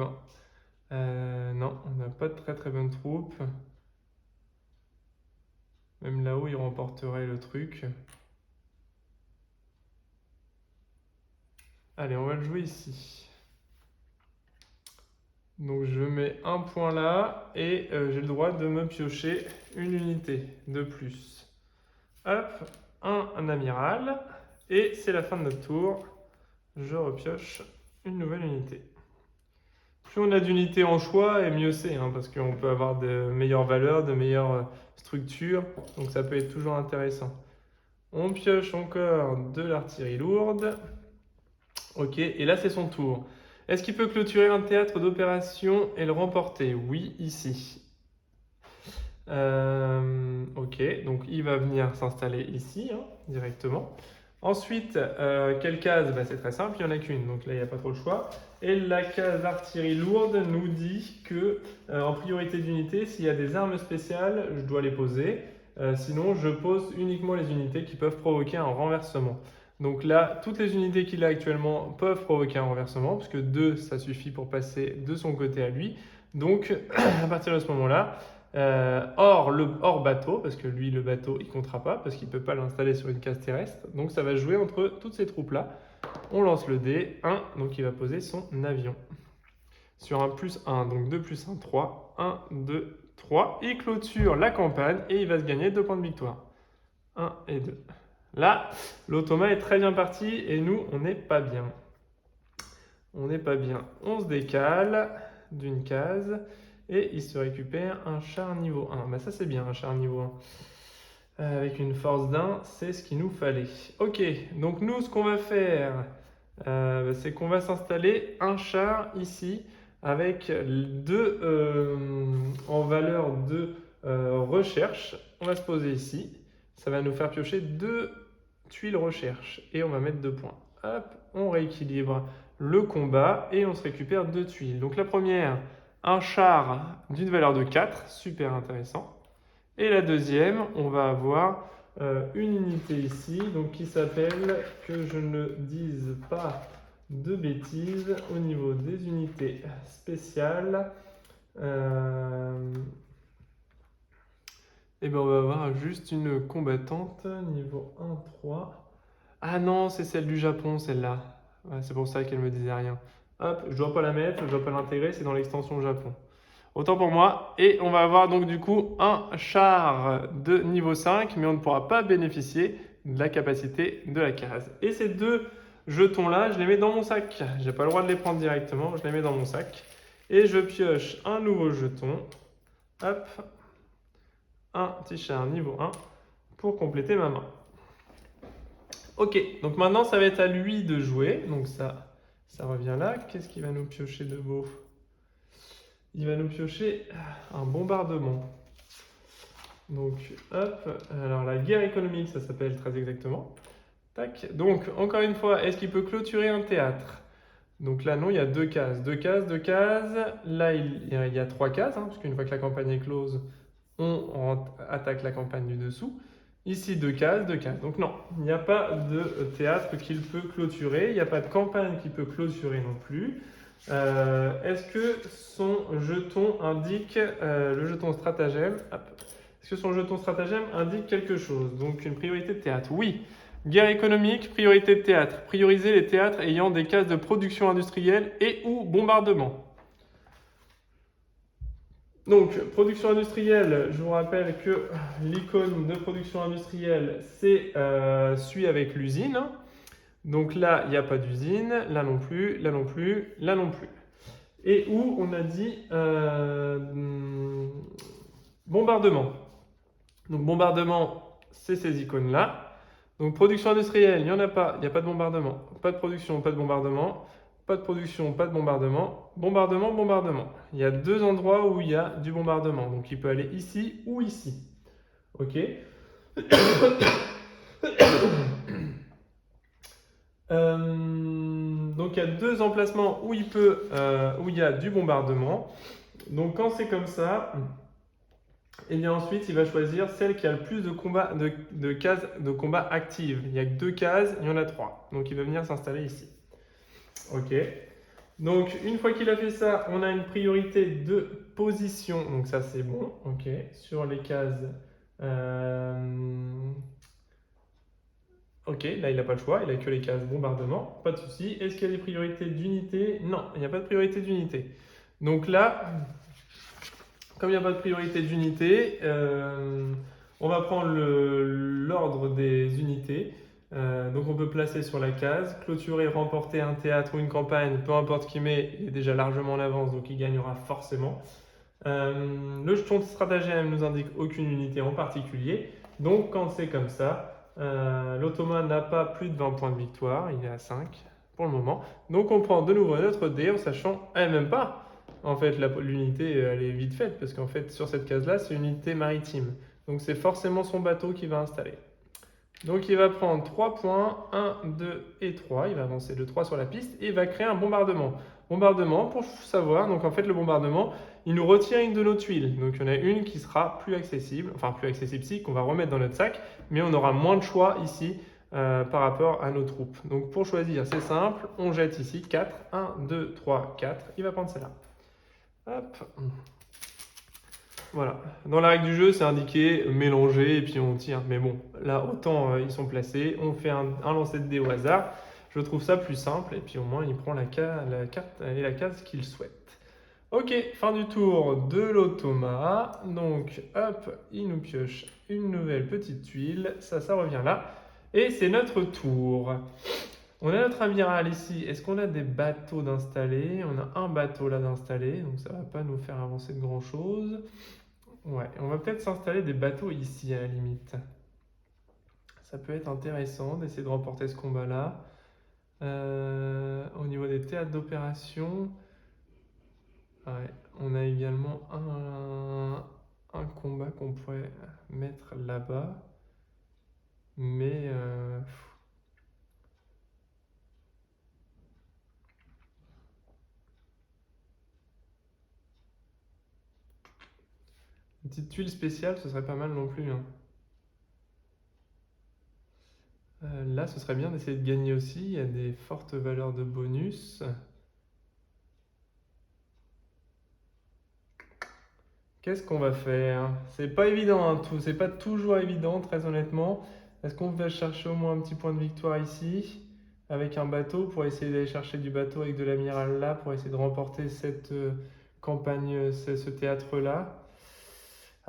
Non, on n'a pas de très très bonnes troupes. Même là-haut, il remporterait le truc. Allez, on va le jouer ici. Donc je mets un point là et j'ai le droit de me piocher une unité de plus. Hop, un amiral. Et c'est la fin de notre tour. Je repioche une nouvelle unité. Plus on a d'unités en choix, et mieux c'est, hein, parce qu'on peut avoir de meilleures valeurs, de meilleures structures. Donc ça peut être toujours intéressant. On pioche encore de l'artillerie lourde. Ok, et là c'est son tour. Est-ce qu'il peut clôturer un théâtre d'opération et le remporter? Oui, ici. Ok, donc il va venir s'installer ici, hein, directement. Ensuite, quelle case? Bah, c'est très simple, il n'y en a qu'une, donc là il n'y a pas trop le choix. Et la case artillerie lourde nous dit que, en priorité d'unité, s'il y a des armes spéciales, je dois les poser. Sinon, je pose uniquement les unités qui peuvent provoquer un renversement. Donc là, toutes les unités qu'il a actuellement peuvent provoquer un renversement, parce que 2, ça suffit pour passer de son côté à lui. Donc, à partir de ce moment-là, hors bateau, parce que lui, le bateau, il ne comptera pas, parce qu'il ne peut pas l'installer sur une case terrestre. Donc ça va jouer entre toutes ces troupes-là. On lance le dé, 1, donc il va poser son avion. Sur un plus 1, donc 2 plus 1, 3. 1, 2, 3. Il clôture la campagne et il va se gagner 2 points de victoire. 1 et 2. Là, l'automa est très bien parti et nous, on n'est pas bien. On n'est pas bien. On se décale d'une case Et il se récupère un char niveau 1. Bah ça c'est bien, un char niveau 1. Avec une force d'1, c'est ce qu'il nous fallait. Ok, donc nous ce qu'on va faire, c'est qu'on va s'installer un char ici avec deux en valeur de recherche. On va se poser ici. Ça va nous faire piocher 2 tuiles recherche et on va mettre 2 points. Hop, on rééquilibre le combat et on se récupère 2 tuiles. Donc la première, un char d'une valeur de 4, super intéressant. Et la deuxième, on va avoir une unité ici, donc qui s'appelle, que je ne dise pas de bêtises, au niveau des unités spéciales. Et ben on va avoir juste une combattante niveau 1-3. Ah non, c'est celle du Japon, celle-là. Ouais, c'est pour ça qu'elle me disait rien. Hop, je dois pas la mettre, je dois pas l'intégrer, c'est dans l'extension Japon. Autant pour moi. Et on va avoir donc du coup un char de niveau 5, mais on ne pourra pas bénéficier de la capacité de la case. Et ces 2 jetons-là, je les mets dans mon sac. J'ai pas le droit de les prendre directement, je les mets dans mon sac. Et je pioche un nouveau jeton. Hop, un petit char niveau 1 pour compléter ma main. Ok, donc maintenant ça va être à lui de jouer. Donc ça revient là. Qu'est-ce qu'il va nous piocher de beau? Il va nous piocher un bombardement. Donc hop, alors la guerre économique ça s'appelle très exactement. Tac, donc encore une fois, est-ce qu'il peut clôturer un théâtre? Donc là non, il y a 2 cases, 2 cases, 2 cases. Là il y a 3 cases, hein, parce qu'une fois que la campagne est close, on attaque la campagne du dessous. Ici 2 cases, 2 cases. Donc non, il n'y a pas de théâtre qu'il peut clôturer, il n'y a pas de campagne qui peut clôturer non plus. Est-ce que son jeton indique, le jeton stratagème, est-ce que son jeton stratagème indique quelque chose? Donc une priorité de théâtre, oui. Guerre économique, priorité de théâtre. Prioriser les théâtres ayant des cases de production industrielle et ou bombardement. Donc, production industrielle, je vous rappelle que l'icône de production industrielle, c'est suit avec l'usine. Donc là, il n'y a pas d'usine, là non plus, là non plus, là non plus. Et où on a dit bombardement. Donc bombardement, c'est ces icônes-là. Donc production industrielle, il n'y en a pas, il n'y a pas de bombardement. Pas de production, pas de bombardement. Pas de production, pas de bombardement. Bombardement, bombardement. Il y a 2 endroits où il y a du bombardement. Donc il peut aller ici ou ici. Ok. Donc il y a 2 emplacements où où il y a du bombardement. Donc quand c'est comme ça, et bien ensuite il va choisir celle qui a le plus de cases de combat actives. Il n'y a que 2 cases, il y en a 3. Donc il va venir s'installer ici. Ok. Donc une fois qu'il a fait ça, on a une priorité de position. Donc ça c'est bon. Ok. Sur les cases. Ok, là il n'a pas le choix, il n'a que les cases bombardement, pas de souci. Est-ce qu'il y a des priorités d'unité? Non, il n'y a pas de priorité d'unité. Donc là, comme il n'y a pas de priorité d'unité, on va prendre l'ordre des unités. Donc on peut placer sur la case, clôturer, remporter un théâtre ou une campagne, peu importe qui met, il est déjà largement en avance, donc il gagnera forcément. Le jeton de stratagème nous indique aucune unité en particulier, donc quand c'est comme ça, l'Ottoman n'a pas plus de 20 points de victoire, il est à 5 pour le moment. Donc on prend de nouveau notre dé en sachant, même pas, en fait l'unité elle est vite faite, parce qu'en fait sur cette case-là c'est une unité maritime. Donc c'est forcément son bateau qui va installer. Donc il va prendre 3 points, 1, 2 et 3, il va avancer de 3 sur la piste et il va créer un bombardement. Bombardement, pour savoir, donc en fait le bombardement, il nous retient une de nos tuiles. Donc il y en a une qui sera plus accessible, enfin plus accessible si, qu'on va remettre dans notre sac, mais on aura moins de choix ici par rapport à nos troupes. Donc pour choisir, c'est simple, on jette ici 4, 1, 2, 3, 4, il va prendre celle-là. Hop. Voilà. Dans la règle du jeu, c'est indiqué mélanger et puis on tire. Mais bon, là, autant ils sont placés. On fait un lancer de dés au hasard. Je trouve ça plus simple. Et puis au moins, il prend la carte et la case qu'il souhaite. Ok, fin du tour de l'automa. Donc, hop, il nous pioche une nouvelle petite tuile. Ça revient là. Et c'est notre tour. On a notre amiral ici. Est-ce qu'on a des bateaux d'installer? On a un bateau là d'installer, donc ça va pas nous faire avancer de grand-chose. Ouais, on va peut-être s'installer des bateaux ici à la limite. Ça peut être intéressant d'essayer de remporter ce combat-là. Au niveau des théâtres d'opération, ouais, on a également un combat qu'on pourrait mettre là-bas. Mais une petite tuile spéciale, ce serait pas mal non plus, hein. Là, ce serait bien d'essayer de gagner aussi. Il y a des fortes valeurs de bonus. Qu'est-ce qu'on va faire? C'est pas évident, hein, tout. C'est pas toujours évident, très honnêtement. Est-ce qu'on va chercher au moins un petit point de victoire ici, avec un bateau, pour essayer d'aller chercher du bateau avec de l'amiral là, pour essayer de remporter cette campagne, ce théâtre-là?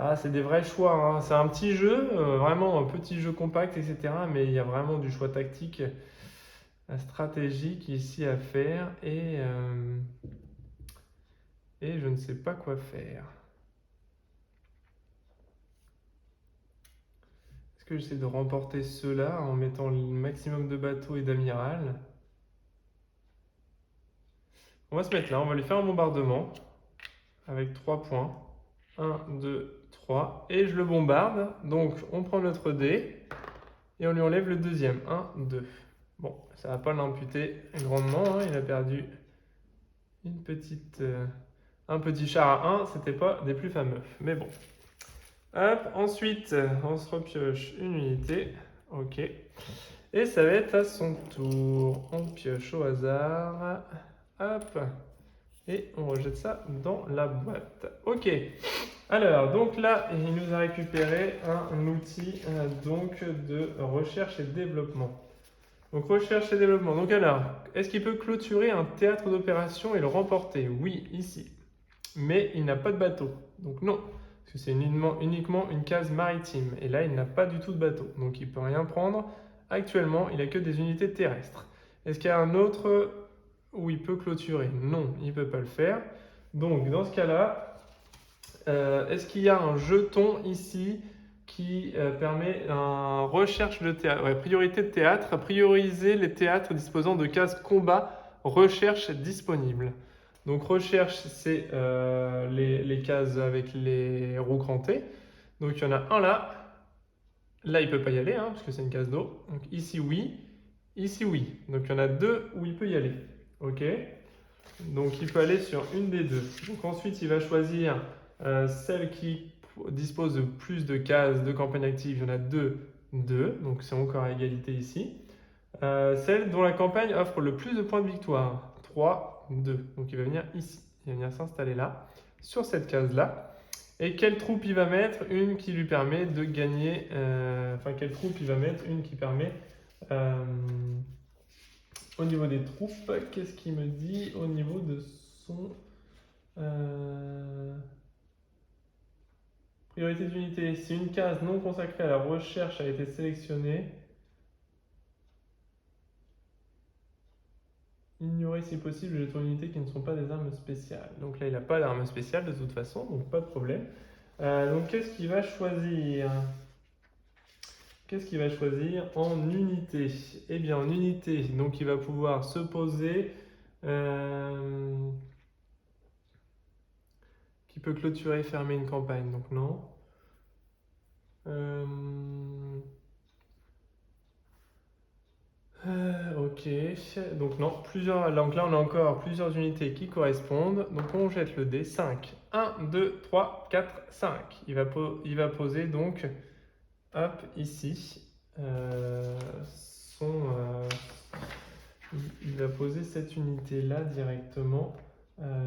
Ah, c'est des vrais choix, hein. C'est un petit jeu, vraiment un petit jeu compact, etc. Mais il y a vraiment du choix tactique, stratégique ici à faire. Et je ne sais pas quoi faire. Est-ce que j'essaie de remporter ceux-là en mettant le maximum de bateaux et d'amiral? On va se mettre là, on va lui faire un bombardement avec 3 points. 1, 2, 3. Et je le bombarde. Donc on prend notre dé et on lui enlève le deuxième. 1, 2. Bon, ça va pas l'amputer grandement, hein. Il a perdu un petit char à 1. C'était pas des plus fameux. Mais bon. Hop, ensuite, on se repioche une unité. Ok. Et ça va être à son tour. On pioche au hasard. Hop. Et on rejette ça dans la boîte. Ok. Alors, donc là, il nous a récupéré un outil donc de recherche et développement. Donc recherche et développement. Donc alors, est-ce qu'il peut clôturer un théâtre d'opération et le remporter? Oui, ici. Mais il n'a pas de bateau. Donc non. Parce que c'est uniquement une case maritime. Et là, il n'a pas du tout de bateau. Donc il ne peut rien prendre. Actuellement, il n'a que des unités terrestres. Est-ce qu'il y a un autre où il peut clôturer? Non, il ne peut pas le faire. Donc dans ce cas-là, est-ce qu'il y a un jeton ici qui permet un recherche de théâtre, ouais, priorité de théâtre, prioriser les théâtres disposant de cases combat, recherche disponible. Donc recherche, c'est les cases avec les roues crantées. Donc il y en a un là. Là, il ne peut pas y aller, hein, parce que c'est une case d'eau. Donc ici, oui. Ici, oui. Donc il y en a deux où il peut y aller. OK. Donc il peut aller sur une des deux. Donc ensuite, il va choisir celle qui dispose de plus de cases de campagne active. Il y en a deux. Donc c'est encore à égalité ici. Celle dont la campagne offre le plus de points de victoire. 3, 2. Donc il va venir ici. Il va venir s'installer là, sur cette case-là. Et quelle troupe il va mettre? Une qui lui permet de gagner. Enfin, quelle troupe il va mettre? Une qui permet. Au niveau des troupes, qu'est-ce qu'il me dit au niveau de son. Priorité d'unité. Si une case non consacrée à la recherche a été sélectionnée, ignorer si possible les jetons d'unité qui ne sont pas des armes spéciales. Donc là, il n'a pas d'armes spéciales de toute façon, donc pas de problème. Donc qu'est-ce qu'il va choisir? Qu'est-ce qu'il va choisir en unité? Eh bien, en unité, donc il va pouvoir se poser. Qui peut clôturer et fermer une campagne, donc non. Ok, donc non, donc là on a encore plusieurs unités qui correspondent, donc on jette le dé. 5, 1, 2, 3, 4, 5. Il va poser donc, hop, ici, il va poser cette unité là directement,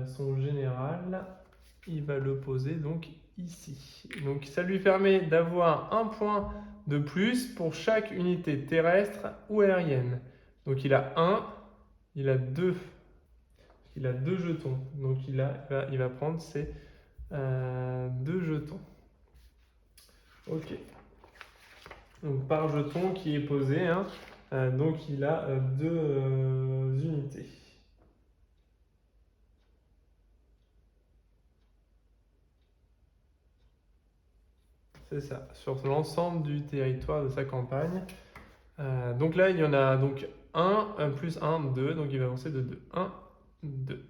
son général, il va le poser donc ici. Donc ça lui permet d'avoir un point de plus pour chaque unité terrestre ou aérienne. Donc il a il a deux jetons. Donc il va prendre ces deux jetons. Ok. Donc par jeton qui est posé, hein, Donc il a deux unités. C'est ça, sur l'ensemble du territoire de sa campagne. Donc là, il y en a donc 1, plus 1, 2, donc il va avancer de 2. 1, 2.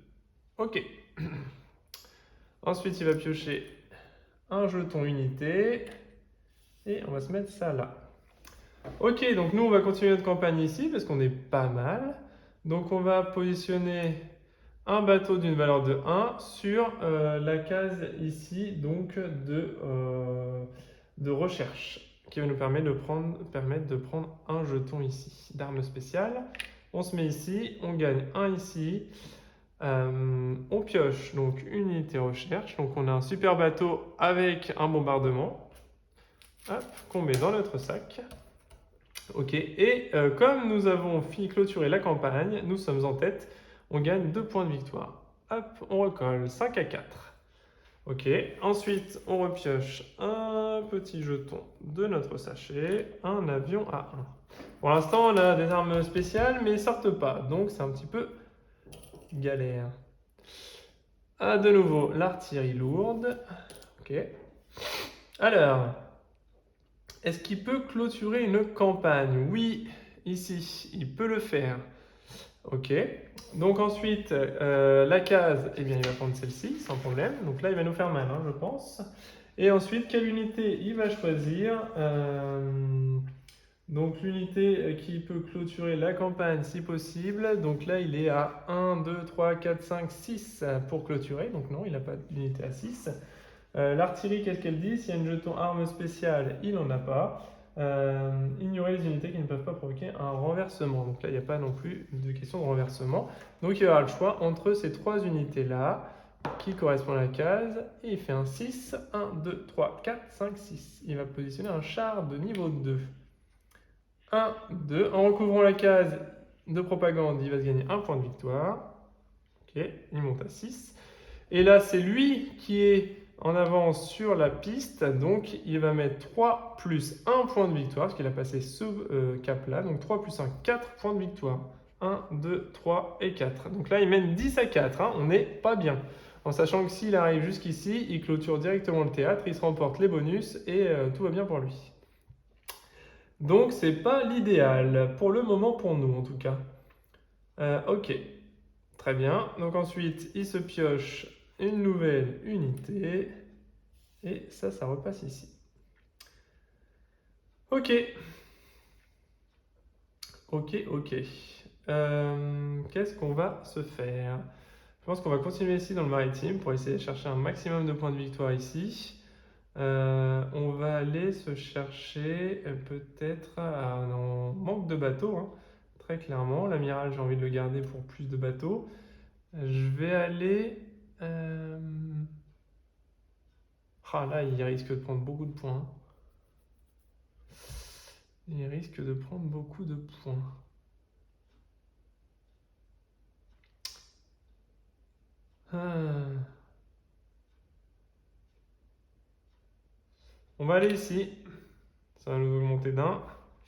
Ok. Ensuite, il va piocher un jeton unité. Et on va se mettre ça là. Ok, donc nous, on va continuer notre campagne ici, parce qu'on est pas mal. Donc on va positionner un bateau d'une valeur de 1 sur la case ici, donc de recherche, qui va nous permettre de prendre un jeton ici, d'arme spéciale. On se met ici, on gagne un ici. On pioche donc une unité recherche. Donc on a un super bateau avec un bombardement. Hop, qu'on met dans notre sac. Ok, et comme nous avons clôturé la campagne, nous sommes en tête, on gagne 2 points de victoire. Hop, on recolle 5 à 4. Ok, ensuite on repioche un petit jeton de notre sachet, un avion à 1. Pour l'instant, on a des armes spéciales, mais ils sortent pas, donc c'est un petit peu galère. Ah, de nouveau, l'artillerie lourde. Ok. Alors, est-ce qu'il peut clôturer une campagne? Oui, ici, il peut le faire. Ok. Donc ensuite, la case, eh bien, il va prendre celle-ci, sans problème. Donc là, il va nous faire mal, hein, je pense. Et ensuite, quelle unité il va choisir? Donc l'unité qui peut clôturer la campagne si possible. Donc là, il est à 1, 2, 3, 4, 5, 6 pour clôturer. Donc non, il n'a pas d'unité à 6. L'artillerie, qu'est-ce qu'elle dit? S'il y a une jeton arme spéciale, il n'en a pas. Ignorer les unités qui ne peuvent pas provoquer un renversement. Donc là, il n'y a pas non plus de question de renversement. Donc il y aura le choix entre ces trois unités-là qui correspondent à la case. Et il fait un 6. 1, 2, 3, 4, 5, 6. Il va positionner un char de niveau 2. 1, 2. En recouvrant la case de propagande, il va se gagner un point de victoire. Ok, il monte à 6. Et là, c'est lui qui est en avance sur la piste, donc il va mettre 3 plus 1 point de victoire, parce qu'il a passé ce cap-là, donc 3 plus 1, 4 points de victoire. 1, 2, 3 et 4. Donc là, il mène 10 à 4, hein, on n'est pas bien. En sachant que s'il arrive jusqu'ici, il clôture directement le théâtre, il se remporte les bonus et tout va bien pour lui. Donc c'est pas l'idéal, pour le moment pour nous en tout cas. Ok, très bien. Donc ensuite, il se pioche une nouvelle unité. Et ça repasse ici. Ok. Ok, ok. Qu'est-ce qu'on va se faire? Je pense qu'on va continuer ici dans le maritime pour essayer de chercher un maximum de points de victoire ici. On va aller se chercher peut-être un manque de bateaux, hein, très clairement. L'amiral, j'ai envie de le garder pour plus de bateaux. Je vais aller... Ah là, il risque de prendre beaucoup de points. Il risque de prendre beaucoup de points. On va aller ici. Ça va nous augmenter d'un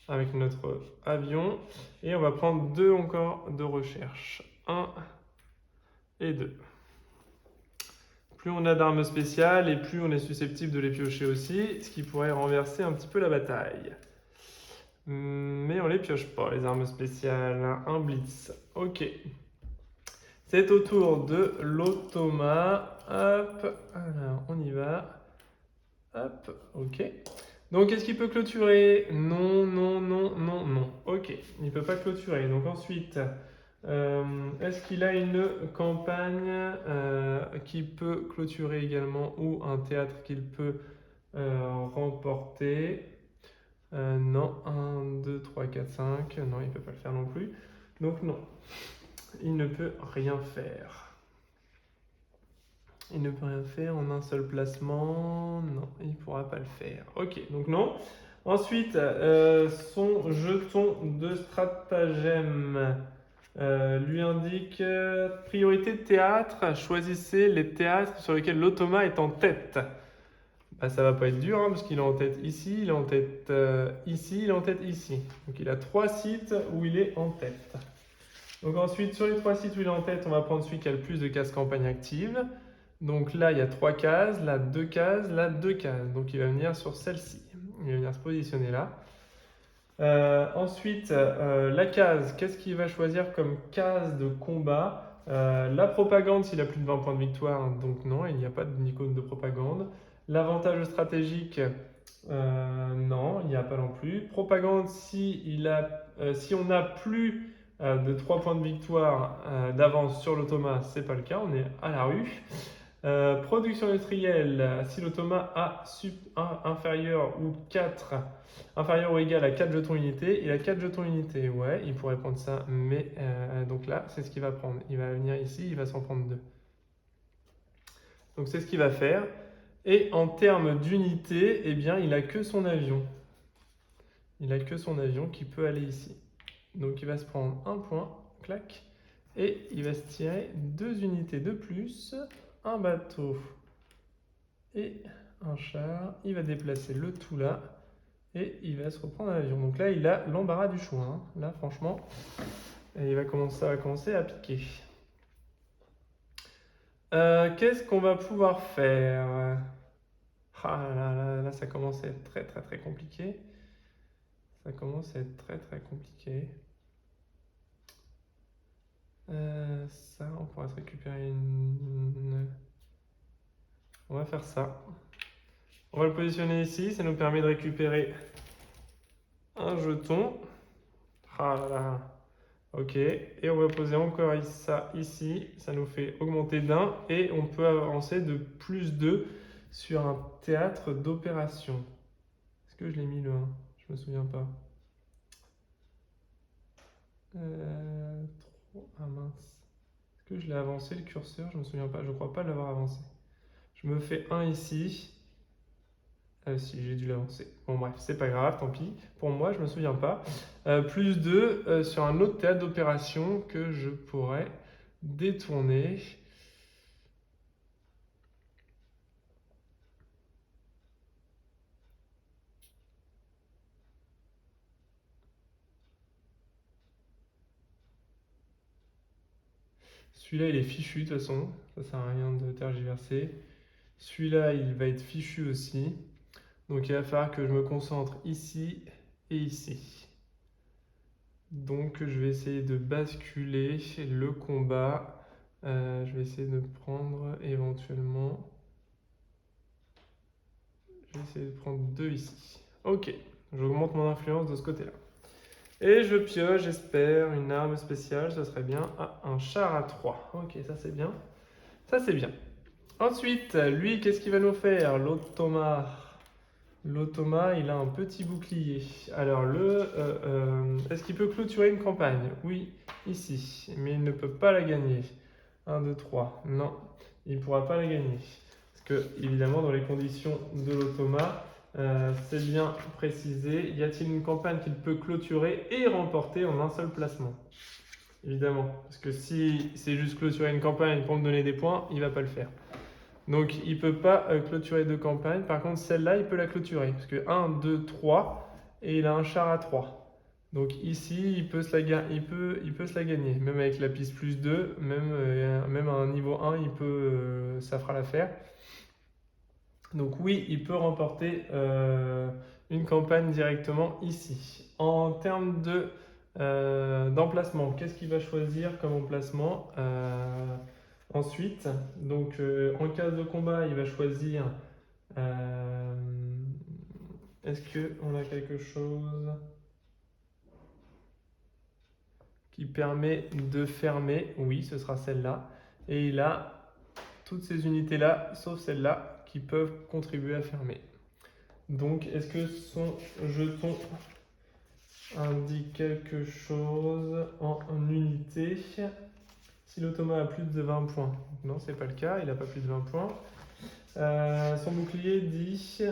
avec notre avion. Et on va prendre 2 encore de recherche. 1 et 2. Plus on a d'armes spéciales et plus on est susceptible de les piocher aussi, ce qui pourrait renverser un petit peu la bataille. Mais on les pioche pas, les armes spéciales. Un blitz. Ok. C'est au tour de l'automa. Hop. Alors, on y va. Hop. Ok. Donc, est-ce qu'il peut clôturer? Non, non, non, non, non. Ok, il ne peut pas clôturer. Donc ensuite, est-ce qu'il a une campagne qui peut clôturer également ou un théâtre qu'il peut remporter? Non, 1, 2, 3, 4, 5. Non, il ne peut pas le faire non plus. Donc non, il ne peut rien faire. Il ne peut rien faire en un seul placement. Non, il ne pourra pas le faire. Ok, donc non. Ensuite, son jeton de stratagème lui indique priorité de théâtre. Choisissez les théâtres sur lesquels l'automa est en tête. Bah, ça va pas être dur, hein, parce qu'il est en tête ici, il est en tête ici, il est en tête ici. Donc il a 3 sites où il est en tête. Donc ensuite, sur les 3 sites où il est en tête, on va prendre celui qui a le plus de cases campagne actives. Donc là, il y a 3 cases, là 2 cases, là 2 cases. Donc il va venir sur celle-ci. Il va venir se positionner là. Ensuite, la case, qu'est-ce qu'il va choisir comme case de combat? La propagande s'il a plus de 20 points de victoire, donc non, il n'y a pas d'icône de propagande. L'avantage stratégique, non, il n'y a pas non plus. Propagande, si on a plus de 3 points de victoire d'avance sur l'automa, c'est pas le cas, on est à la rue. Production industrielle, si l'automa a inférieur ou égal à 4 jetons unités, il a 4 jetons unités, ouais, il pourrait prendre ça, mais donc là, c'est ce qu'il va prendre. Il va venir ici, il va s'en prendre 2. Donc c'est ce qu'il va faire. Et en termes d'unités, eh bien, il n'a que son avion. Il n'a que son avion qui peut aller ici. Donc il va se prendre un point, clac, et il va se tirer 2 unités de plus, un bateau et un char. Il va déplacer le tout là et il va se reprendre un avion. Donc là, il a l'embarras du choix, hein. Là, franchement, et ça va commencer à piquer. Qu'est-ce qu'on va pouvoir faire? Ah là, ça commence à être très très très compliqué. Ça commence à être très très compliqué. Ça, on pourra se récupérer une... On va faire ça. On va le positionner ici, ça nous permet de récupérer un jeton. Ah là là. Ok, et on va poser encore ça ici, ça nous fait augmenter d'1 et on peut avancer de plus 2 sur un théâtre d'opération. Est-ce que je l'ai mis le 1? Je me souviens pas. Ah mince. Est-ce que je l'ai avancé le curseur? Je me souviens pas, je crois pas l'avoir avancé. Je me fais 1 ici. Si, j'ai dû l'avancer. Bon bref, c'est pas grave, tant pis. Pour moi, je me souviens pas. Plus 2 sur un autre théâtre d'opération que je pourrais détourner. Celui-là, il est fichu de toute façon. Ça sert à rien de tergiverser. Celui-là, il va être fichu aussi. Donc il va falloir que je me concentre ici et ici. Donc je vais essayer de basculer le combat. Je vais essayer de prendre éventuellement... Je vais essayer de prendre 2 ici. Ok, j'augmente mon influence de ce côté-là. Et je pioche, j'espère, une arme spéciale, ce serait bien. Ah, un char à 3. Ok, ça c'est bien. Ça c'est bien. Ensuite, lui, qu'est-ce qu'il va nous faire? L'automa. L'automa, il a un petit bouclier. Alors, est-ce qu'il peut clôturer une campagne? Oui, ici. Mais il ne peut pas la gagner. 1, 2, 3. Non, il ne pourra pas la gagner. Parce que, évidemment, dans les conditions de l'automa, c'est bien précisé. Y a-t-il une campagne qu'il peut clôturer et remporter en un seul placement? Évidemment. Parce que si c'est juste clôturer une campagne pour me donner des points, il ne va pas le faire. Donc il ne peut pas clôturer 2 campagnes. Par contre, celle-là, il peut la clôturer. Parce que 1, 2, 3, et il a un char à 3. Donc ici, il peut se la gagner. Même avec la piste plus 2, même à un niveau 1, ça fera l'affaire. Donc oui, il peut remporter une campagne directement ici. En termes d'emplacement, qu'est-ce qu'il va choisir comme emplacement? Ensuite, donc en cas de combat, il va choisir. Est-ce qu'on a quelque chose qui permet de fermer? Oui, ce sera celle-là. Et il a toutes ces unités-là, sauf celle-là, qui peuvent contribuer à fermer. Donc, est-ce que son jeton indique quelque chose en unité? Si l'automa a plus de 20 points. Non, c'est pas le cas, il n'a pas plus de 20 points. Son bouclier dit...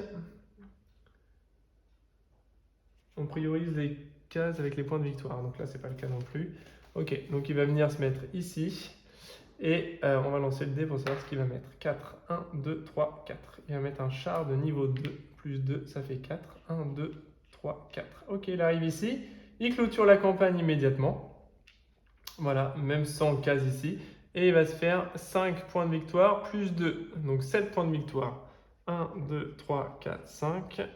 On priorise les cases avec les points de victoire. Donc là, c'est pas le cas non plus. Ok, donc il va venir se mettre ici. Et on va lancer le dé pour savoir ce qu'il va mettre. 4, 1, 2, 3, 4. Il va mettre un char de niveau 2, plus 2, ça fait 4. 1, 2, 3, 4. Ok, il arrive ici. Il clôture la campagne immédiatement. Voilà, même sans case ici. Et il va se faire 5 points de victoire, plus 2. Donc 7 points de victoire. 1, 2, 3, 4, 5,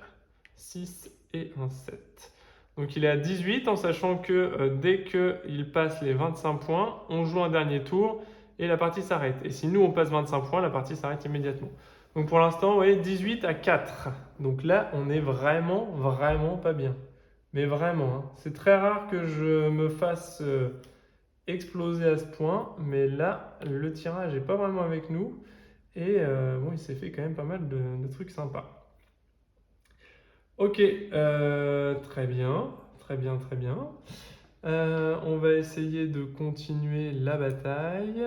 6 et un 7. Donc il est à 18 en sachant que dès qu'il passe les 25 points, on joue un dernier tour et la partie s'arrête. Et si nous on passe 25 points, la partie s'arrête immédiatement. Donc pour l'instant, vous voyez, 18 à 4. Donc là, on est vraiment pas bien. Mais vraiment, hein. C'est très rare que je me fasse exploser à ce point. Mais là, le tirage n'est pas vraiment avec nous. Et bon, il s'est fait quand même pas mal de trucs sympas. Ok, très bien, très bien, très bien. On va essayer de continuer la bataille.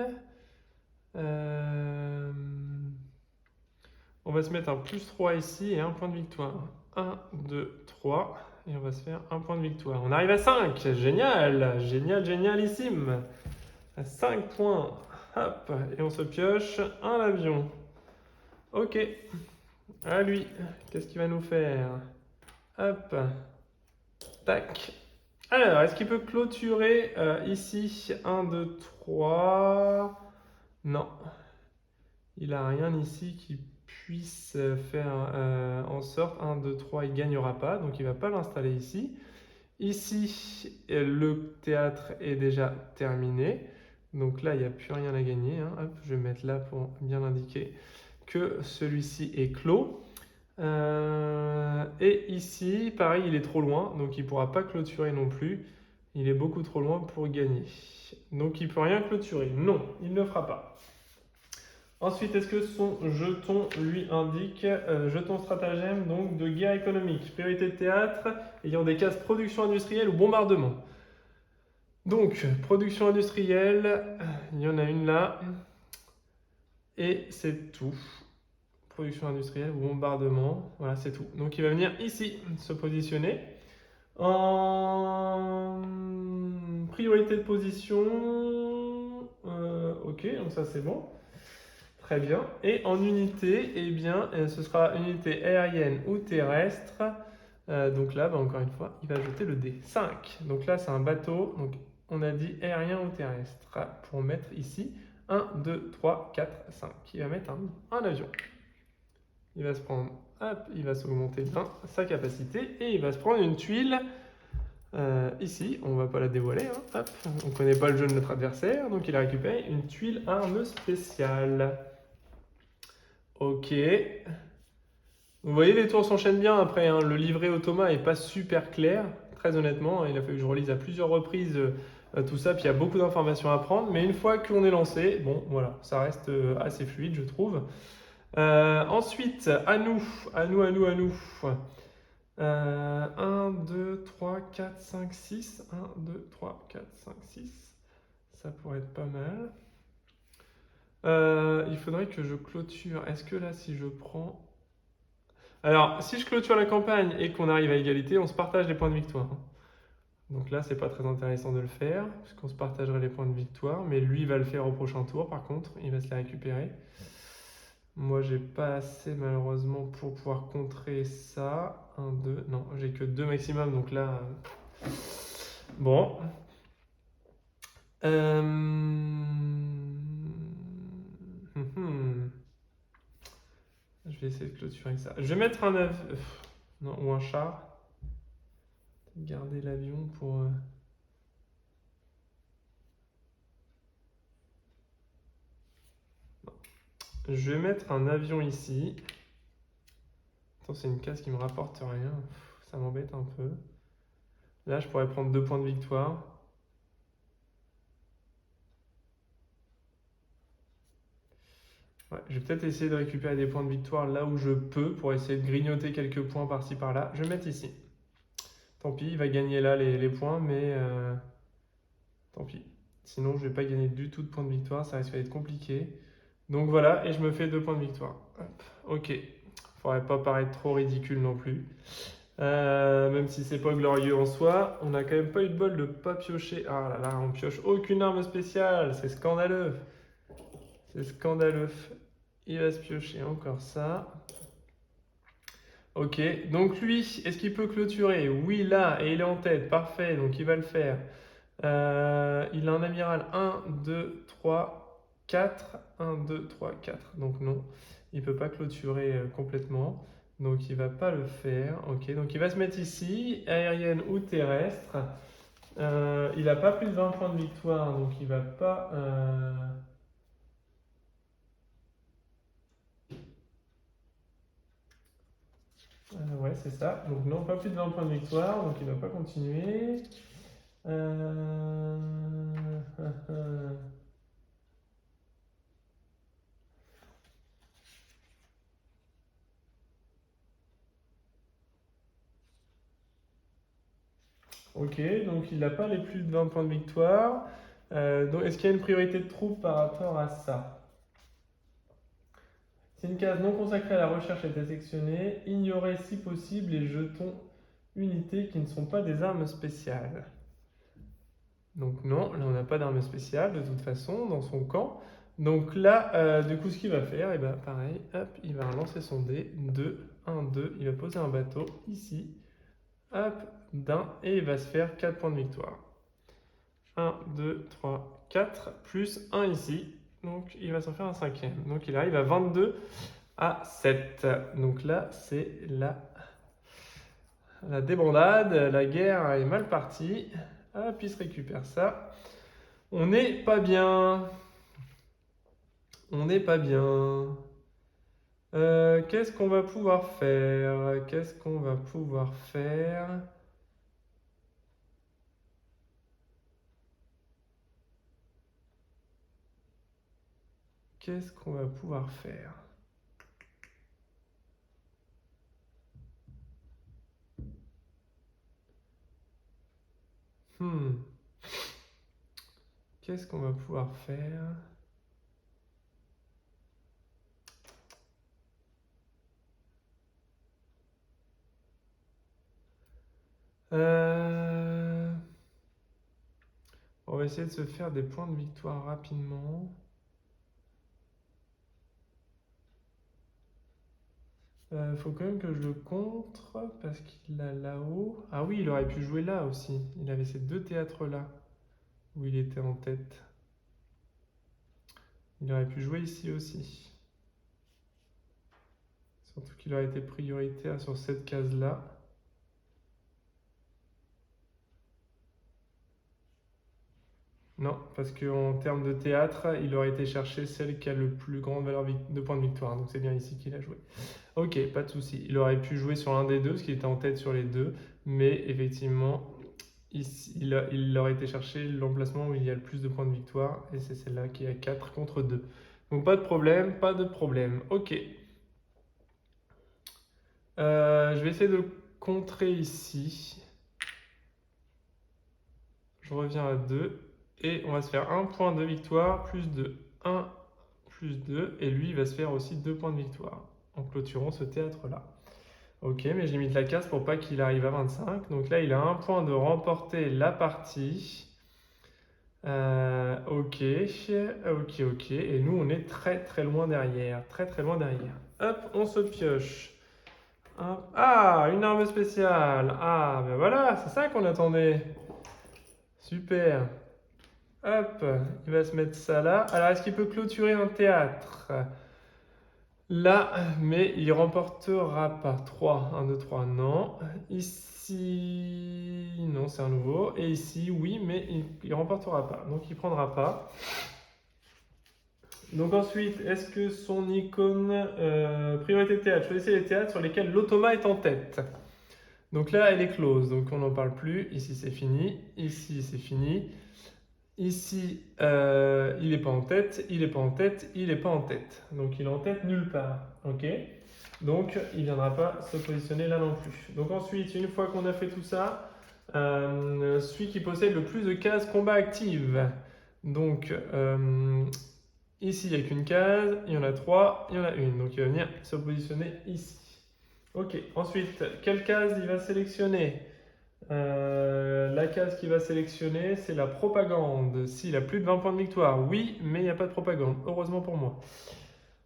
On va se mettre un plus 3 ici et un point de victoire. 1, 2, 3. Et on va se faire un point de victoire. On arrive à 5. Génial, génial, génialissime. À 5 points. Hop, et on se pioche un avion. Ok, à lui. Qu'est-ce qu'il va nous faire? Hop, tac. Alors, est-ce qu'il peut clôturer ici? 1, 2, 3. Non. Il n'a rien ici qui puisse faire en sorte. 1, 2, 3, il ne gagnera pas. Donc, il ne va pas l'installer ici. Ici, le théâtre est déjà terminé. Donc là, il n'y a plus rien à gagner. Hein. Hop, je vais mettre là pour bien indiquer que celui-ci est clos. Et ici, pareil, il est trop loin, donc il ne pourra pas clôturer non plus. Il est beaucoup trop loin pour gagner. Donc il ne peut rien clôturer. Non, il ne le fera pas. Ensuite, est-ce que son jeton lui indique jeton stratagème donc de guerre économique, priorité de théâtre, ayant des cases production industrielle ou bombardement. Donc, production industrielle, il y en a une là, et c'est tout. Production industrielle ou bombardement, voilà, c'est tout. Donc il va venir ici se positionner. En priorité de position, ok, donc ça c'est bon. Très bien. Et en unité, eh bien, ce sera unité aérienne ou terrestre. Donc là, bah, encore une fois, il va jeter le dé. 5. Donc là, c'est un bateau. Donc on a dit aérien ou terrestre. Pour mettre ici 1, 2, 3, 4, 5. Il va mettre un avion. Il va se prendre, hop, il va s'augmenter d'un sa capacité et il va se prendre une tuile ici. On ne va pas la dévoiler. Hein, hop. On ne connaît pas le jeu de notre adversaire. Donc il a récupéré une tuile arme spéciale. Ok. Vous voyez, les tours s'enchaînent bien après. Hein. Le livret automa n'est pas super clair. Très honnêtement, il a fallu que je relise à plusieurs reprises tout ça. Puis il y a beaucoup d'informations à prendre. Mais une fois qu'on est lancé, bon, voilà, ça reste assez fluide, je trouve. Ensuite, à nous. 1, 2, 3, 4, 5, 6. 1, 2, 3, 4, 5, 6. Ça pourrait être pas mal. Il faudrait que je clôture. Est-ce que là, si je prends... Alors, si je clôture la campagne et qu'on arrive à égalité, on se partage les points de victoire. Donc là, c'est pas très intéressant de le faire, puisqu'on se partagerait les points de victoire. Mais lui va le faire au prochain tour, par contre. Il va se les récupérer. Moi, j'ai pas assez malheureusement pour pouvoir contrer ça. 1, 2, non, j'ai que 2 maximum, donc là... Bon. Je vais essayer de clôturer avec ça. Je vais mettre un avion... Non, ou un char. Garder l'avion pour... Je vais mettre un avion ici. Attends, c'est une case qui me rapporte rien. Ça m'embête un peu. Là, je pourrais prendre 2 points de victoire. Ouais, je vais peut-être essayer de récupérer des points de victoire là où je peux pour essayer de grignoter quelques points par-ci par-là. Je vais mettre ici. Tant pis, il va gagner là les points, mais tant pis. Sinon, je ne vais pas gagner du tout de points de victoire, ça risque d'être compliqué. Donc voilà, et je me fais 2 points de victoire. Hop. Ok, faudrait pas paraître trop ridicule non plus. Même si c'est pas glorieux en soi, on a quand même pas eu de bol de pas piocher. Ah là là, on pioche aucune arme spéciale, c'est scandaleux. C'est scandaleux. Il va se piocher encore ça. Ok, donc lui, est-ce qu'il peut clôturer? Oui, là, et il est en tête, parfait, donc il va le faire. Il a un amiral 1, 2, 3, 4. 1, 2, 3, 4. Donc non, il ne peut pas clôturer complètement. Donc il ne va pas le faire. Ok, donc il va se mettre ici, aérienne ou terrestre. Il n'a pas plus de 20 points de victoire, donc il ne va pas... ouais, c'est ça. Donc non, pas plus de 20 points de victoire, donc il ne va pas continuer. Euh... Ok, donc il n'a pas les plus de 20 points de victoire. Donc est-ce qu'il y a une priorité de troupes par rapport à ça? Si une case non consacrée à la recherche était sélectionnée, ignorez si possible les jetons unités qui ne sont pas des armes spéciales. Donc non, là on n'a pas d'arme spéciale de toute façon dans son camp. Donc là, du coup, ce qu'il va faire, et ben pareil, hop, il va relancer son dé, 2, 1, 2, il va poser un bateau ici, hop, d'un, et il va se faire 4 points de victoire. 1, 2, 3, 4, plus 1 ici, donc il va s'en faire un cinquième. Donc il arrive à 22 à 7. Donc là, c'est la débandade, la guerre est mal partie. Hop, il se récupère ça. On n'est pas bien. On n'est pas bien. Qu'est-ce qu'on va pouvoir faire? Qu'est-ce qu'on va pouvoir faire? Qu'est-ce qu'on va pouvoir faire? Hmm. Qu'est-ce qu'on va pouvoir faire? On va essayer de se faire des points de victoire rapidement. Faut quand même que je le contre parce qu'il a là-haut. Ah oui, il aurait pu jouer là aussi. Il avait ces deux théâtres là où il était en tête. Il aurait pu jouer ici aussi. Surtout qu'il aurait été prioritaire sur cette case-là. Non, parce qu'en termes de théâtre, il aurait été chercher celle qui a le plus grande valeur de points de victoire. Donc c'est bien ici qu'il a joué. Ok, pas de souci. Il aurait pu jouer sur l'un des deux, parce qu'il était en tête sur les deux. Mais effectivement, ici, il aurait été chercher l'emplacement où il y a le plus de points de victoire. Et c'est celle-là qui a 4 contre 2. Donc pas de problème, pas de problème. Ok. Je vais essayer de le contrer ici. Je reviens à 2. Et on va se faire 1 point de victoire, plus 2. 1 plus 2. Et lui, il va se faire aussi 2 points de victoire en clôturant ce théâtre-là. Ok, mais je limite la case pour pas qu'il arrive à 25. Donc là, il a 1 point de remporter la partie. Ok, ok. Et nous, on est très très loin derrière. Très très loin derrière. Hop, on se pioche. Hop. Ah, une arme spéciale. Ah, ben voilà, c'est ça qu'on attendait. Super. Hop, il va se mettre ça là. Alors, est-ce qu'il peut clôturer un théâtre? Là, mais il remportera pas. 3, 1, 2, 3, non. Ici, non, c'est un nouveau. Et ici, oui, mais il remportera pas. Donc, il prendra pas. Donc ensuite, est-ce que son icône priorité de théâtre? Choisissez les théâtres sur lesquels l'automa est en tête. Donc là, elle est close, donc on n'en parle plus. Ici, c'est fini. Ici, c'est fini. Ici, il n'est pas en tête, il n'est pas en tête, il n'est pas en tête. Donc il est en tête nulle part. Ok. Donc il ne viendra pas se positionner là non plus. Donc ensuite, une fois qu'on a fait tout ça, celui qui possède le plus de cases combat actives. Donc ici, il n'y a qu'une case, il y en a 3, il y en a une. Donc il va venir se positionner ici. Ok, ensuite, quelle case il va sélectionner? La case qu'il va sélectionner, c'est la propagande. S'il a plus de 20 points de victoire, oui, mais il n'y a pas de propagande, heureusement pour moi.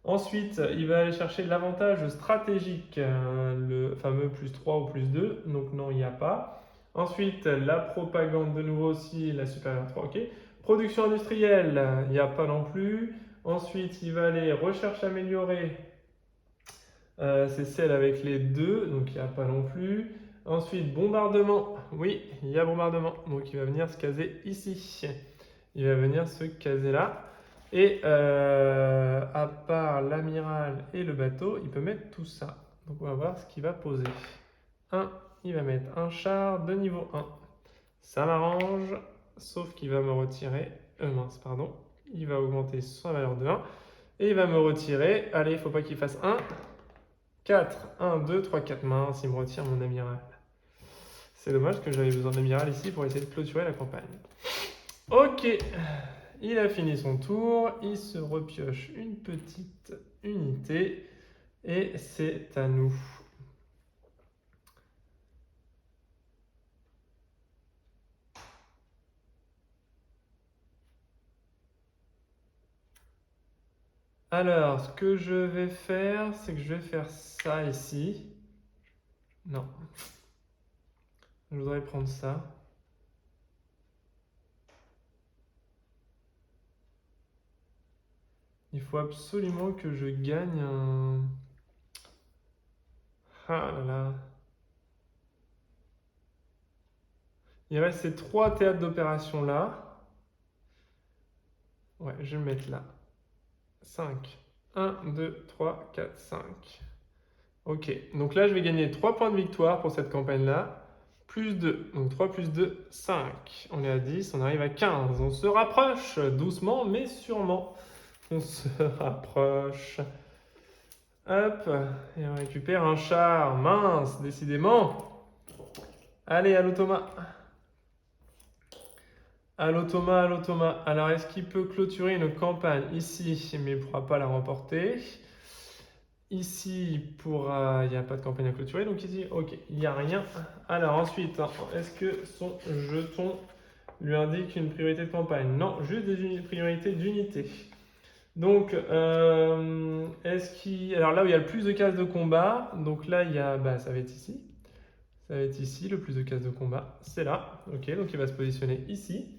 Ensuite, il va aller chercher l'avantage stratégique, le fameux plus 3 ou plus 2, donc non, il n'y a pas. Ensuite, la propagande de nouveau aussi, la supérieure 3, ok. Production industrielle, il n'y a pas non plus. Ensuite, il va aller recherche améliorée, c'est celle avec les 2, donc il n'y a pas non plus. Ensuite, bombardement, oui, il y a bombardement, donc il va venir se caser ici. Il va venir se caser là. Et à part l'amiral et le bateau, il peut mettre tout ça. Donc on va voir ce qu'il va poser. Il va mettre un char de niveau 1. Ça m'arrange, sauf qu'il va me retirer... mince, pardon. Il va augmenter sa valeur de 1. Et il va me retirer... Allez, il ne faut pas qu'il fasse 1. 4. 1, 2, 3, 4. Mince, il me retire mon amiral. C'est dommage que j'avais besoin d'amiral ici pour essayer de clôturer la campagne. Ok, il a fini son tour, il se repioche une petite unité et c'est à nous. Alors, ce que je vais faire, c'est que je vais faire ça ici. Non, je voudrais prendre ça. Il faut absolument que je gagne un... Ah là là. Il reste ces 3 théâtres d'opération là. Ouais, je vais le mettre là. 5. 1, 2, 3, 4, 5. Ok, donc là je vais gagner 3 points de victoire pour cette campagne-là. Plus 2, donc 3 plus 2, 5. On est à 10, on arrive à 15. On se rapproche, doucement mais sûrement. On se rapproche. Hop, et on récupère un char. Mince, décidément. Allez, allô Thomas. Allô Thomas, allô Thomas. Alors, est-ce qu'il peut clôturer une campagne ici, mais il ne pourra pas la remporter? Ici, il n'y a pas de campagne à clôturer, donc ici, ok, il n'y a rien. Alors ensuite, est-ce que son jeton lui indique une priorité de campagne? Non, juste des priorités d'unité. Donc, est-ce qu'il... Alors là où il y a le plus de cases de combat, donc là, il y a... Bah, ça va être ici. Ça va être ici, le plus de cases de combat. C'est là, ok, donc il va se positionner ici.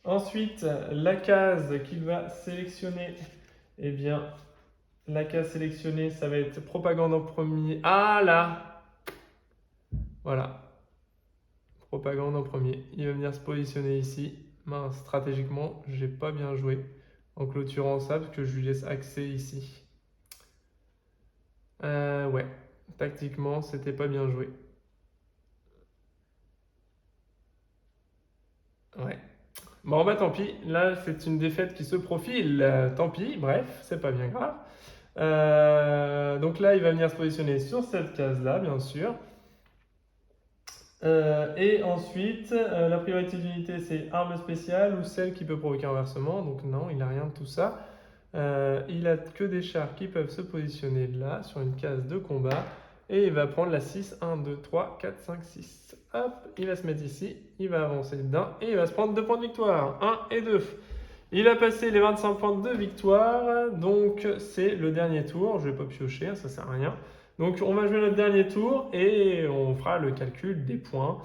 Ensuite, la case qu'il va sélectionner, eh bien, la case sélectionnée, ça va être propagande en premier. Ah là! Voilà. Propagande en premier. Il va venir se positionner ici. Mince, stratégiquement, j'ai pas bien joué en clôturant ça parce que je lui laisse accès ici. Ouais. Tactiquement, c'était pas bien joué. Ouais. Bon, bah tant pis. Là, c'est une défaite qui se profile. Tant pis, bref, c'est pas bien grave. Donc là, il va venir se positionner sur cette case-là, bien sûr. Et ensuite, la priorité d'unité, c'est arme spéciale ou celle qui peut provoquer un renversement. Donc non, il n'a rien de tout ça. Il a que des chars qui peuvent se positionner là, sur une case de combat. Et il va prendre la 6, 1, 2, 3, 4, 5, 6. Hop, il va se mettre ici, il va avancer d'un et il va se prendre 2 points de victoire. 1 et 2. Il a passé les 25 points de victoire, donc c'est le dernier tour. Je ne vais pas piocher, ça sert à rien. Donc on va jouer notre dernier tour et on fera le calcul des points.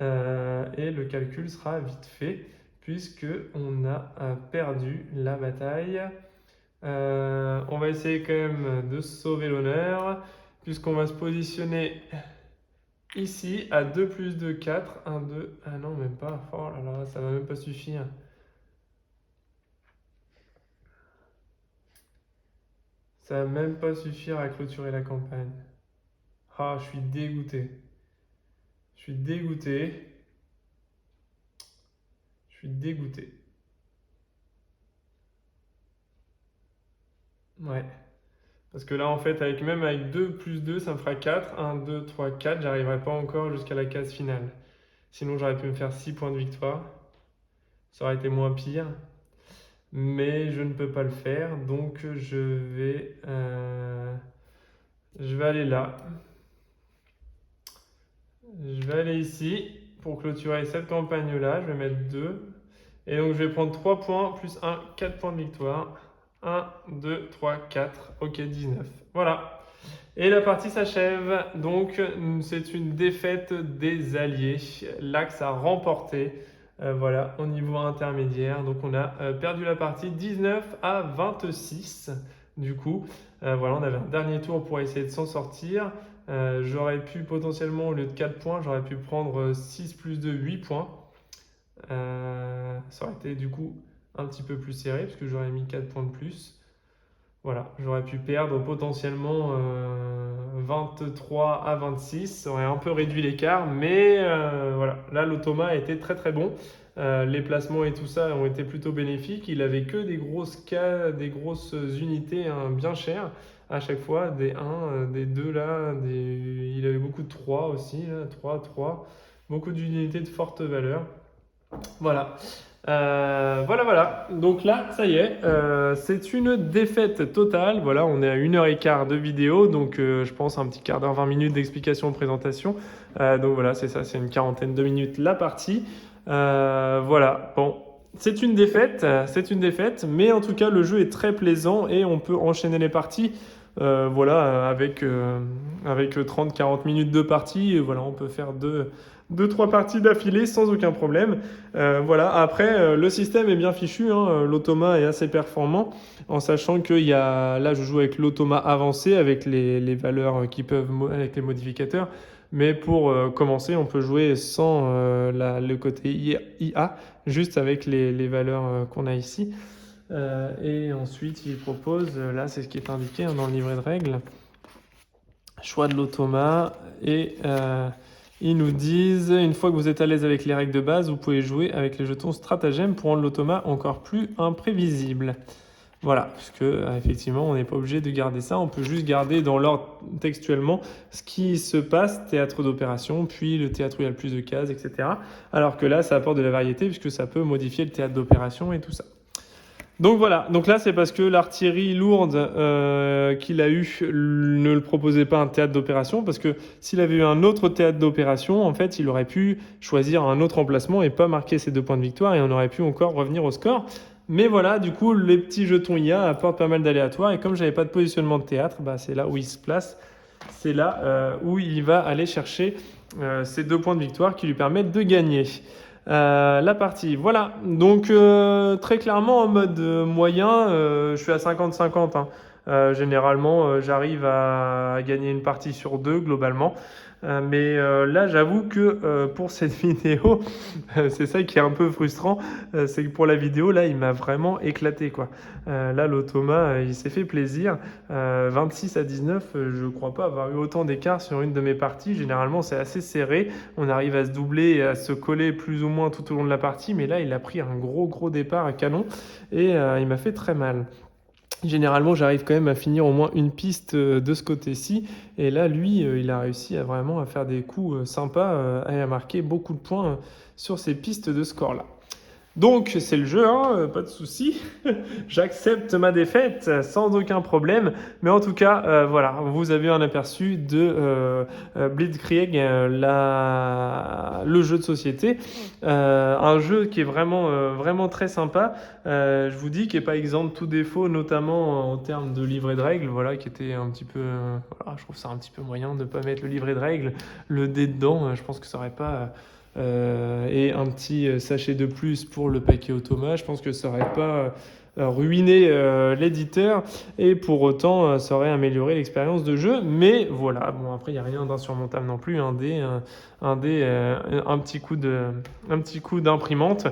Et le calcul sera vite fait puisque on a perdu la bataille. On va essayer quand même de sauver l'honneur puisqu'on va se positionner ici à 2 plus 2, 4. 1, 2, ah non même pas. Oh là là, ça va même pas suffire. Ça va même pas suffire à clôturer la campagne. Ah, je suis dégoûté. Je suis dégoûté. Je suis dégoûté. Ouais. Parce que là, en fait, même avec 2 plus 2, ça me fera 4. 1, 2, 3, 4. J'arriverai pas encore jusqu'à la case finale. Sinon, j'aurais pu me faire 6 points de victoire. Ça aurait été moins pire. Mais je ne peux pas le faire. Donc, je vais aller là. Je vais aller ici pour clôturer cette campagne-là. Je vais mettre 2. Et donc, je vais prendre 3 points plus 1, 4 points de victoire. 1, 2, 3, 4. Ok, 19. Voilà. Et la partie s'achève. Donc, c'est une défaite des Alliés. L'Axe a remporté. Voilà, au niveau intermédiaire. Donc, on a perdu la partie 19-26. Du coup, voilà, on avait un dernier tour pour essayer de s'en sortir. J'aurais pu potentiellement, au lieu de 4 points, j'aurais pu prendre 6 plus 2, 8 points. Ça aurait été du coup un petit peu plus serré parce que j'aurais mis 4 points de plus. Voilà, j'aurais pu perdre potentiellement 23-26. Ça aurait un peu réduit l'écart, mais voilà, là l'automa a été très très bon. Les placements et tout ça ont été plutôt bénéfiques. Il avait que des grosses unités bien chères à chaque fois, des 1, des 2 là, il avait beaucoup de 3 aussi, là, 3, beaucoup d'unités de forte valeur. Voilà. Voilà. Donc là, ça y est, c'est une défaite totale. Voilà, on est à 1h15 de vidéo, donc je pense un petit quart d'heure, 20 minutes d'explication, présentation. Donc voilà, c'est ça, c'est une quarantaine de minutes la partie. Voilà, bon, c'est une défaite, mais en tout cas, le jeu est très plaisant et on peut enchaîner les parties. Voilà, avec 30-40 minutes de partie, voilà, on peut faire 2-3 parties d'affilée sans aucun problème. Voilà. Après, le système est bien fichu, hein. L'automa est assez performant, en sachant qu'il y a, là je joue avec l'automa avancé, avec les valeurs qui peuvent, avec les modificateurs. Mais pour commencer, on peut jouer sans le côté IA, juste avec les valeurs qu'on a ici. Et ensuite, il propose, là c'est ce qui est indiqué dans le livret de règles, choix de l'automa, et ils nous disent, une fois que vous êtes à l'aise avec les règles de base, vous pouvez jouer avec les jetons stratagèmes pour rendre l'automa encore plus imprévisible. Voilà, parce que effectivement, on n'est pas obligé de garder ça, on peut juste garder dans l'ordre textuellement ce qui se passe, théâtre d'opération, puis le théâtre où il y a le plus de cases, etc. Alors que là, ça apporte de la variété, puisque ça peut modifier le théâtre d'opération et tout ça. Donc voilà, donc là c'est parce que l'artillerie lourde qu'il a eu ne le proposait pas un théâtre d'opération, parce que s'il avait eu un autre théâtre d'opération, en fait il aurait pu choisir un autre emplacement et pas marquer ses 2 points de victoire, et on aurait pu encore revenir au score. Mais voilà, du coup les petits jetons IA apportent pas mal d'aléatoires, et comme j'avais pas de positionnement de théâtre, bah, c'est là où il se place, c'est là où il va aller chercher ses 2 points de victoire qui lui permettent de gagner. La partie, voilà, donc très clairement en mode moyen, je suis à 50-50, hein. Généralement j'arrive à gagner une partie sur 2 globalement, mais là j'avoue que pour cette vidéo c'est ça qui est un peu frustrant, c'est que pour la vidéo là il m'a vraiment éclaté quoi. Là l'automa il s'est fait plaisir, 26-19, je crois pas avoir eu autant d'écart sur une de mes parties. Généralement c'est assez serré, on arrive à se doubler et à se coller plus ou moins tout au long de la partie, mais là il a pris un gros départ à canon, et il m'a fait très mal. Généralement, j'arrive quand même à finir au moins une piste de ce côté-ci. Et là, lui, il a réussi à vraiment à faire des coups sympas et à marquer beaucoup de points sur ces pistes de score-là. Donc, c'est le jeu, hein, pas de souci. J'accepte ma défaite sans aucun problème. Mais en tout cas, voilà, vous avez un aperçu de Blitzkrieg, le jeu de société. Un jeu qui est vraiment très sympa. Je vous dis qu'il n'est pas exempt de tout défaut, notamment en termes de livret de règles, voilà, qui était un petit peu... voilà, je trouve ça un petit peu moyen de ne pas mettre le livret de règles, le dé dedans. Je pense que ça n'aurait pas... et un petit sachet de plus pour le paquet automa, je pense que ça n'aurait pas ruiné l'éditeur, et pour autant ça aurait amélioré l'expérience de jeu. Mais voilà, bon, après il n'y a rien d'insurmontable non plus, un petit coup d'imprimante.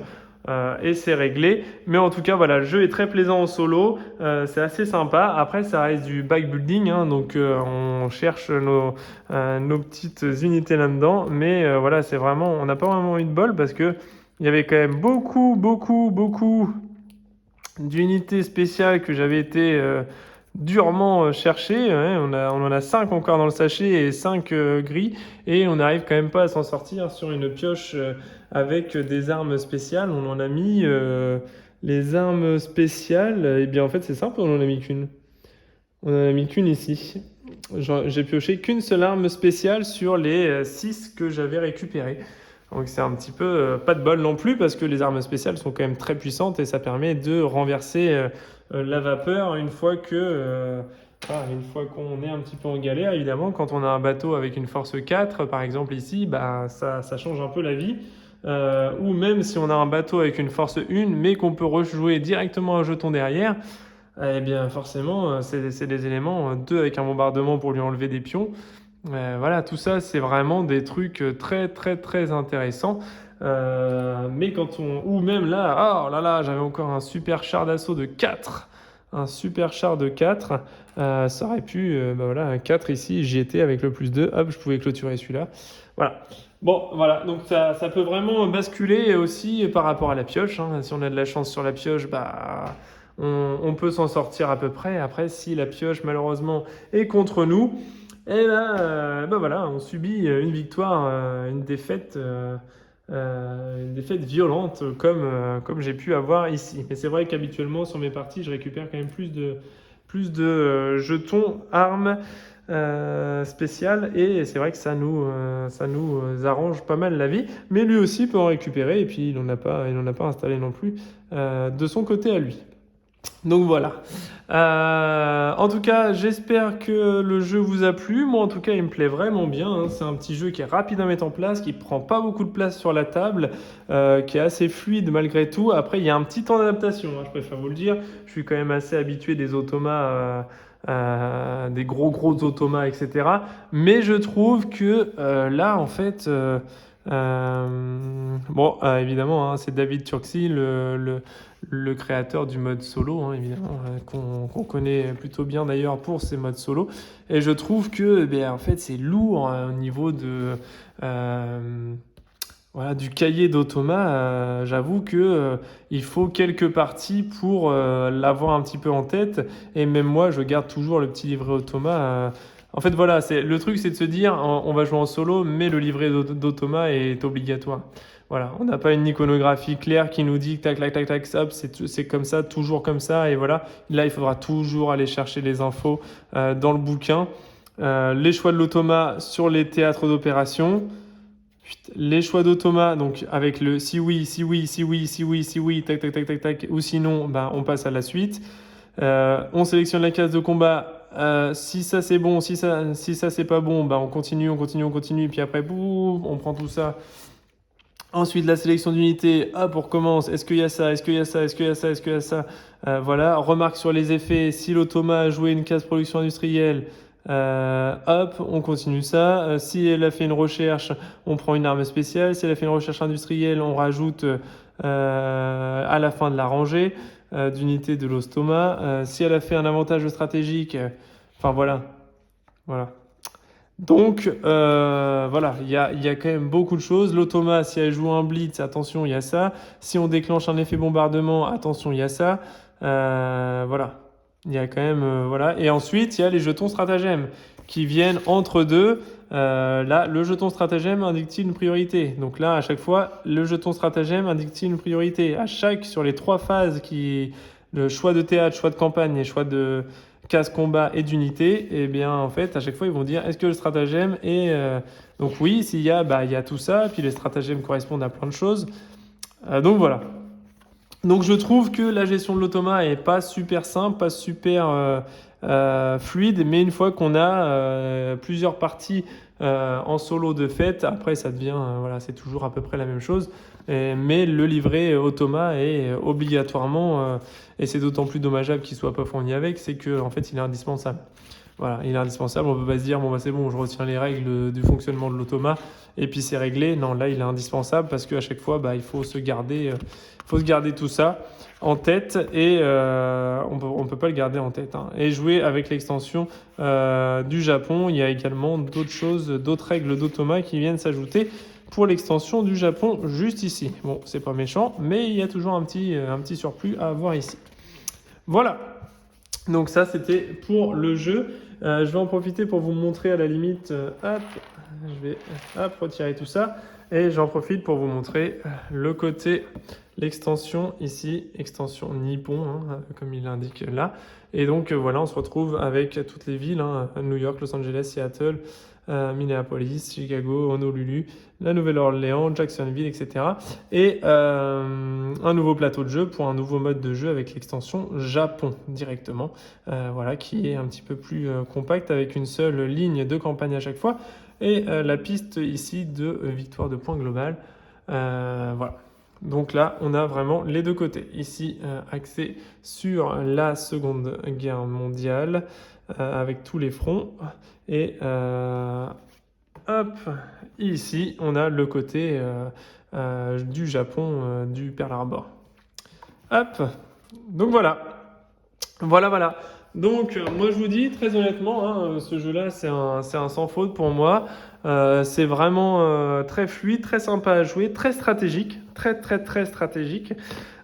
Et c'est réglé. Mais en tout cas, voilà, le jeu est très plaisant en solo. C'est assez sympa. Après, ça reste du backbuilding, hein, donc on cherche nos petites unités là-dedans. Mais voilà, c'est vraiment, on n'a pas vraiment eu de bol, parce que il y avait quand même beaucoup d'unités spéciales que j'avais été durement chercher. Ouais, on en a 5 encore dans le sachet et 5 gris, et on n'arrive quand même pas à s'en sortir sur une pioche avec des armes spéciales. On en a mis les armes spéciales, et bien en fait c'est simple, on en a mis qu'une. On en a mis qu'une ici. J'ai pioché qu'une seule arme spéciale sur les 6 que j'avais récupérées. Donc c'est un petit peu pas de bol non plus parce que les armes spéciales sont quand même très puissantes et ça permet de renverser la vapeur une fois qu'on est un petit peu en galère. Évidemment, quand on a un bateau avec une force 4, par exemple ici, bah, ça change un peu la vie. Ou même si on a un bateau avec une force 1, mais qu'on peut rejouer directement un jeton derrière, eh bien forcément, c'est des éléments 2 avec un bombardement pour lui enlever des pions. Voilà, tout ça, c'est vraiment des trucs très, très, très intéressants. Mais quand on... Ou même là, oh là là, j'avais encore un super char d'assaut de 4. Un super char de 4. Ça aurait pu... bah voilà, un 4 ici, j'y étais avec le +2. Hop, je pouvais clôturer celui-là. Voilà. Bon, voilà, donc ça peut vraiment basculer aussi par rapport à la pioche, hein. Si on a de la chance sur la pioche, bah, on peut s'en sortir à peu près. Après, si la pioche, malheureusement, est contre nous, et là, bah voilà, on subit une victoire, une défaite violente comme j'ai pu avoir ici. Mais c'est vrai qu'habituellement, sur mes parties, je récupère quand même plus de jetons, armes spéciales, et c'est vrai que ça nous arrange pas mal la vie. Mais lui aussi peut en récupérer, et puis il n'en a pas installé non plus de son côté à lui. Donc voilà. En tout cas, j'espère que le jeu vous a plu. Moi, en tout cas, il me plaît vraiment bien, hein. C'est un petit jeu qui est rapide à mettre en place, qui prend pas beaucoup de place sur la table, qui est assez fluide malgré tout. Après, il y a un petit temps d'adaptation, hein, je préfère vous le dire. Je suis quand même assez habitué des automas, des gros automas, etc. Mais je trouve que là, en fait, bon, évidemment, hein, c'est David Turczi, le créateur du mode solo, hein, évidemment, qu'on connaît plutôt bien d'ailleurs pour ses modes solo. Et je trouve que, en fait, c'est lourd hein, au niveau voilà, du cahier d'automa. J'avoue que il faut quelques parties pour l'avoir un petit peu en tête. Et même moi, je garde toujours le petit livret automa. En fait, voilà, le truc, c'est de se dire, on va jouer en solo, mais le livret d'automa est obligatoire. Voilà, on n'a pas une iconographie claire qui nous dit tac, tac, tac, tac, hop, c'est comme ça, toujours comme ça, et voilà. Là, il faudra toujours aller chercher les infos dans le bouquin. Les choix de l'automa sur les théâtres d'opération. Les choix d'automa, donc avec le si oui, si oui, si oui, si oui, si oui, tac, tac, tac, tac, tac, ou sinon, on passe à la suite. On sélectionne la case de combat. Si ça c'est bon, si ça c'est pas bon, on continue, et puis après, boum, on prend tout ça. Ensuite, la sélection d'unités, hop, on recommence. Est-ce qu'il y a ça? Est-ce qu'il y a ça? Est-ce qu'il y a ça? Est-ce qu'il y a ça? Voilà. Remarque sur les effets. Si l'automa a joué une case production industrielle, hop, on continue ça. Si elle a fait une recherche, on prend une arme spéciale. Si elle a fait une recherche industrielle, on rajoute à la fin de la rangée d'unités de l'ostoma. Si elle a fait un avantage stratégique, enfin voilà. Voilà. Donc voilà, il y a quand même beaucoup de choses. L'automa, si elle joue un blitz, attention, il y a ça. Si on déclenche un effet bombardement, attention, il y a ça. Voilà, il y a quand même voilà. Et ensuite, il y a les jetons stratagèmes qui viennent entre deux. Là, le jeton stratagème indique-t-il une priorité? Donc là, à chaque fois, le jeton stratagème indique-t-il une priorité? Sur les 3 phases le choix de théâtre, choix de campagne et choix de case combat et d'unité, et bien en fait à chaque fois ils vont dire est-ce que le stratagème est donc oui, s'il y a il y a tout ça, puis les stratagèmes correspondent à plein de choses. Donc voilà. Donc je trouve que la gestion de l'automa est pas super simple, pas super fluide, mais une fois qu'on a plusieurs parties en solo de fait, après ça devient voilà, c'est toujours à peu près la même chose. Mais le livret automa est obligatoirement, et c'est d'autant plus dommageable qu'il soit pas fourni avec, c'est que en fait il est indispensable. Voilà, il est indispensable. On peut pas se dire bon c'est bon, je retiens les règles du fonctionnement de l'automa et puis c'est réglé. Non, là il est indispensable parce qu'à chaque fois il faut se garder tout ça en tête, et on peut pas le garder en tête, hein. Et jouer avec l'extension du Japon, il y a également d'autres choses, d'autres règles d'automa qui viennent s'ajouter pour l'extension du Japon juste ici. Bon, c'est pas méchant, mais il y a toujours un petit surplus à avoir ici. Voilà. Donc ça, c'était pour le jeu. Je vais en profiter pour vous montrer à la limite. Je vais retirer tout ça. Et j'en profite pour vous montrer l'extension ici, extension Nippon, hein, comme il l'indique là. Et donc voilà, on se retrouve avec toutes les villes, hein, New York, Los Angeles, Seattle, Minneapolis, Chicago, Honolulu, la Nouvelle-Orléans, Jacksonville, etc. Et un nouveau plateau de jeu pour un nouveau mode de jeu avec l'extension Japon directement, voilà, qui est un petit peu plus compact avec une seule ligne de campagne à chaque fois. Et la piste ici de victoire de points global. Voilà. Donc là, on a vraiment les deux côtés. Ici, axé sur la Seconde Guerre mondiale, avec tous les fronts. Et hop, ici, on a le côté du Japon, du Pearl Harbor. Hop, donc voilà. Voilà. Donc, moi, je vous dis, très honnêtement, hein, ce jeu-là, c'est un sans faute pour moi. C'est vraiment très fluide, très sympa à jouer, très stratégique, très stratégique.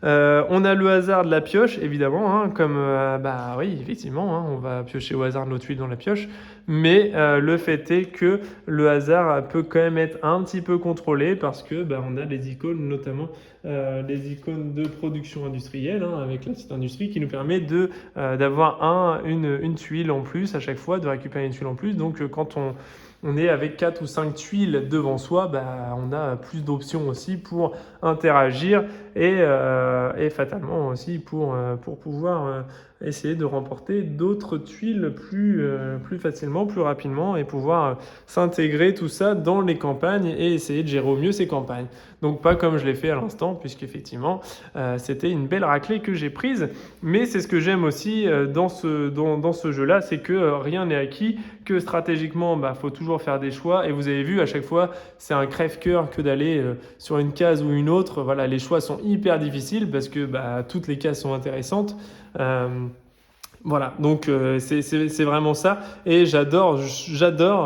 On a le hasard de la pioche, évidemment, hein, comme, bah oui, effectivement, hein, on va piocher au hasard nos tuiles dans la pioche, mais le fait est que le hasard peut quand même être un petit peu contrôlé parce que bah, on a les icônes, notamment les icônes de production industrielle, hein, avec la petite industrie qui nous permet d'avoir une tuile en plus à chaque fois, de récupérer une tuile en plus. Donc quand on est avec 4 ou 5 tuiles devant soi, bah, on a plus d'options aussi pour interagir et fatalement aussi pour pouvoir essayer de remporter d'autres tuiles plus facilement, plus rapidement et pouvoir s'intégrer tout ça dans les campagnes et essayer de gérer au mieux ces campagnes. Donc pas comme je l'ai fait à l'instant, puisqu'effectivement c'était une belle raclée que j'ai prise, mais c'est ce que j'aime aussi dans ce jeu-là, c'est que rien n'est acquis, que stratégiquement, bah, faut toujours faire des choix, et vous avez vu à chaque fois, c'est un crève-cœur que d'aller sur une case ou une autre. Voilà, les choix sont hyper difficiles parce que bah, toutes les cases sont intéressantes. Voilà, donc c'est vraiment ça. Et j'adore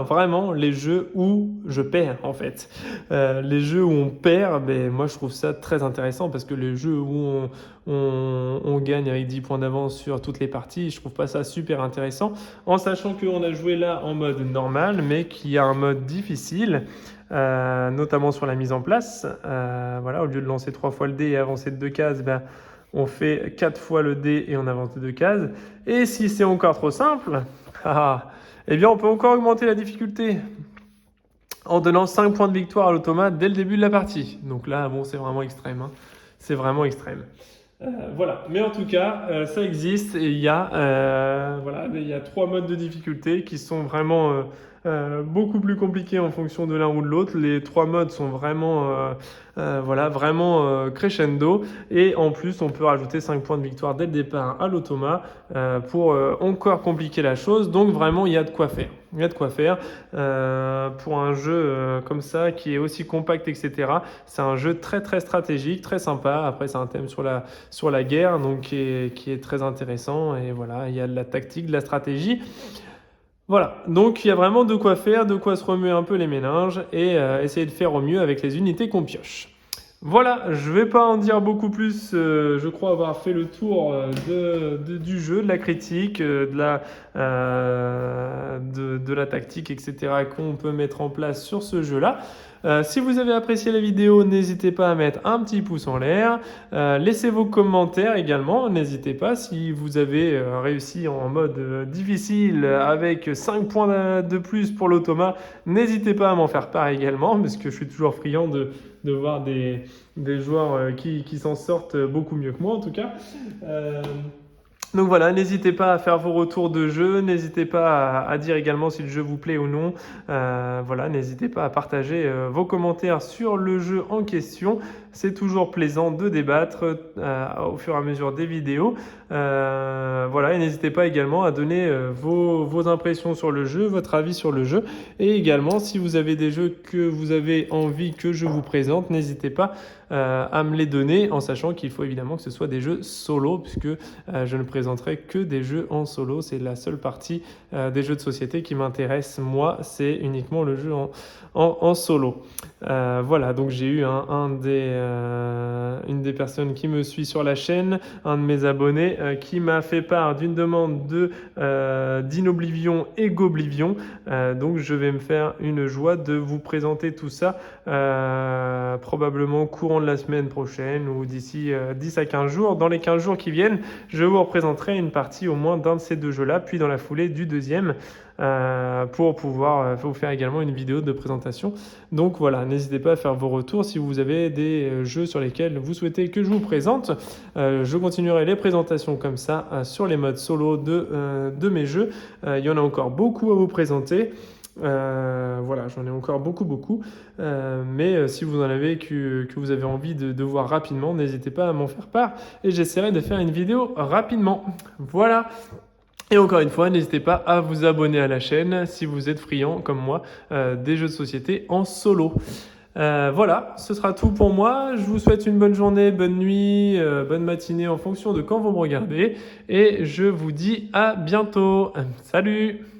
vraiment les jeux où je perds en fait. Les jeux où on perd, ben, moi je trouve ça très intéressant parce que les jeux où on gagne avec 10 points d'avance sur toutes les parties, je trouve pas ça super intéressant. En sachant qu'on a joué là en mode normal, mais qu'il y a un mode difficile. Notamment sur la mise en place. Voilà, au lieu de lancer 3 fois le dé et avancer de 2 cases, ben, on fait 4 fois le dé et on avance de 2 cases. Et si c'est encore trop simple, eh bien on peut encore augmenter la difficulté en donnant 5 points de victoire à l'automate dès le début de la partie. Donc là, bon, c'est vraiment extrême. Hein. C'est vraiment extrême. Voilà, mais en tout cas, ça existe et il y a 3 modes de difficulté qui sont vraiment beaucoup plus compliqués en fonction de l'un ou de l'autre. Les 3 modes sont vraiment, crescendo et en plus, on peut rajouter 5 points de victoire dès le départ à l'automa pour encore compliquer la chose. Donc vraiment, il y a de quoi faire. Il y a de quoi faire pour un jeu comme ça qui est aussi compact, etc. C'est un jeu très stratégique, très sympa. Après, c'est un thème sur la guerre, donc qui est très intéressant. Et voilà, il y a de la tactique, de la stratégie. Voilà, donc il y a vraiment de quoi faire, de quoi se remuer un peu les méninges et essayer de faire au mieux avec les unités qu'on pioche. Voilà, je ne vais pas en dire beaucoup plus, je crois avoir fait le tour du jeu, de la critique, de la tactique, etc. qu'on peut mettre en place sur ce jeu-là. Si vous avez apprécié la vidéo, n'hésitez pas à mettre un petit pouce en l'air. Laissez vos commentaires également, n'hésitez pas. Si vous avez réussi en mode difficile avec 5 points de plus pour l'automa, n'hésitez pas à m'en faire part également, parce que je suis toujours friand de voir des joueurs qui s'en sortent beaucoup mieux que moi en tout cas. Donc voilà, n'hésitez pas à faire vos retours de jeu, n'hésitez pas à dire également si le jeu vous plaît ou non. Voilà, n'hésitez pas à partager vos commentaires sur le jeu en question. C'est toujours plaisant de débattre au fur et à mesure des vidéos. Voilà, et n'hésitez pas également à donner vos impressions sur le jeu, votre avis sur le jeu. Et également, si vous avez des jeux que vous avez envie que je vous présente, n'hésitez pas à me les donner, en sachant qu'il faut évidemment que ce soit des jeux solo, puisque je ne présente présenterai que des jeux en solo. C'est la seule partie des jeux de société qui m'intéresse. Moi, c'est uniquement le jeu en solo. Voilà, donc j'ai eu une des personnes qui me suit sur la chaîne, un de mes abonnés, qui m'a fait part d'une demande d'Inoblivion et Goblivion. Donc je vais me faire une joie de vous présenter tout ça probablement courant de la semaine prochaine ou d'ici 10 à 15 jours. Dans les 15 jours qui viennent, je vous représenterai une partie au moins d'un de ces deux jeux-là, puis dans la foulée du deuxième, pour pouvoir vous faire également une vidéo de présentation. Donc voilà, n'hésitez pas à faire vos retours si vous avez des jeux sur lesquels vous souhaitez que je vous présente. Je continuerai les présentations comme ça sur les modes solo de mes jeux. Il y en a encore beaucoup à vous présenter. Voilà, j'en ai encore beaucoup. Mais si vous en avez que vous avez envie de voir rapidement, n'hésitez pas à m'en faire part et j'essaierai de faire une vidéo rapidement. Voilà. Et encore une fois, n'hésitez pas à vous abonner à la chaîne si vous êtes friand comme moi des jeux de société en solo. Voilà, ce sera tout pour moi. Je vous souhaite une bonne journée, bonne nuit, bonne matinée en fonction de quand vous me regardez. Et je vous dis à bientôt. Salut!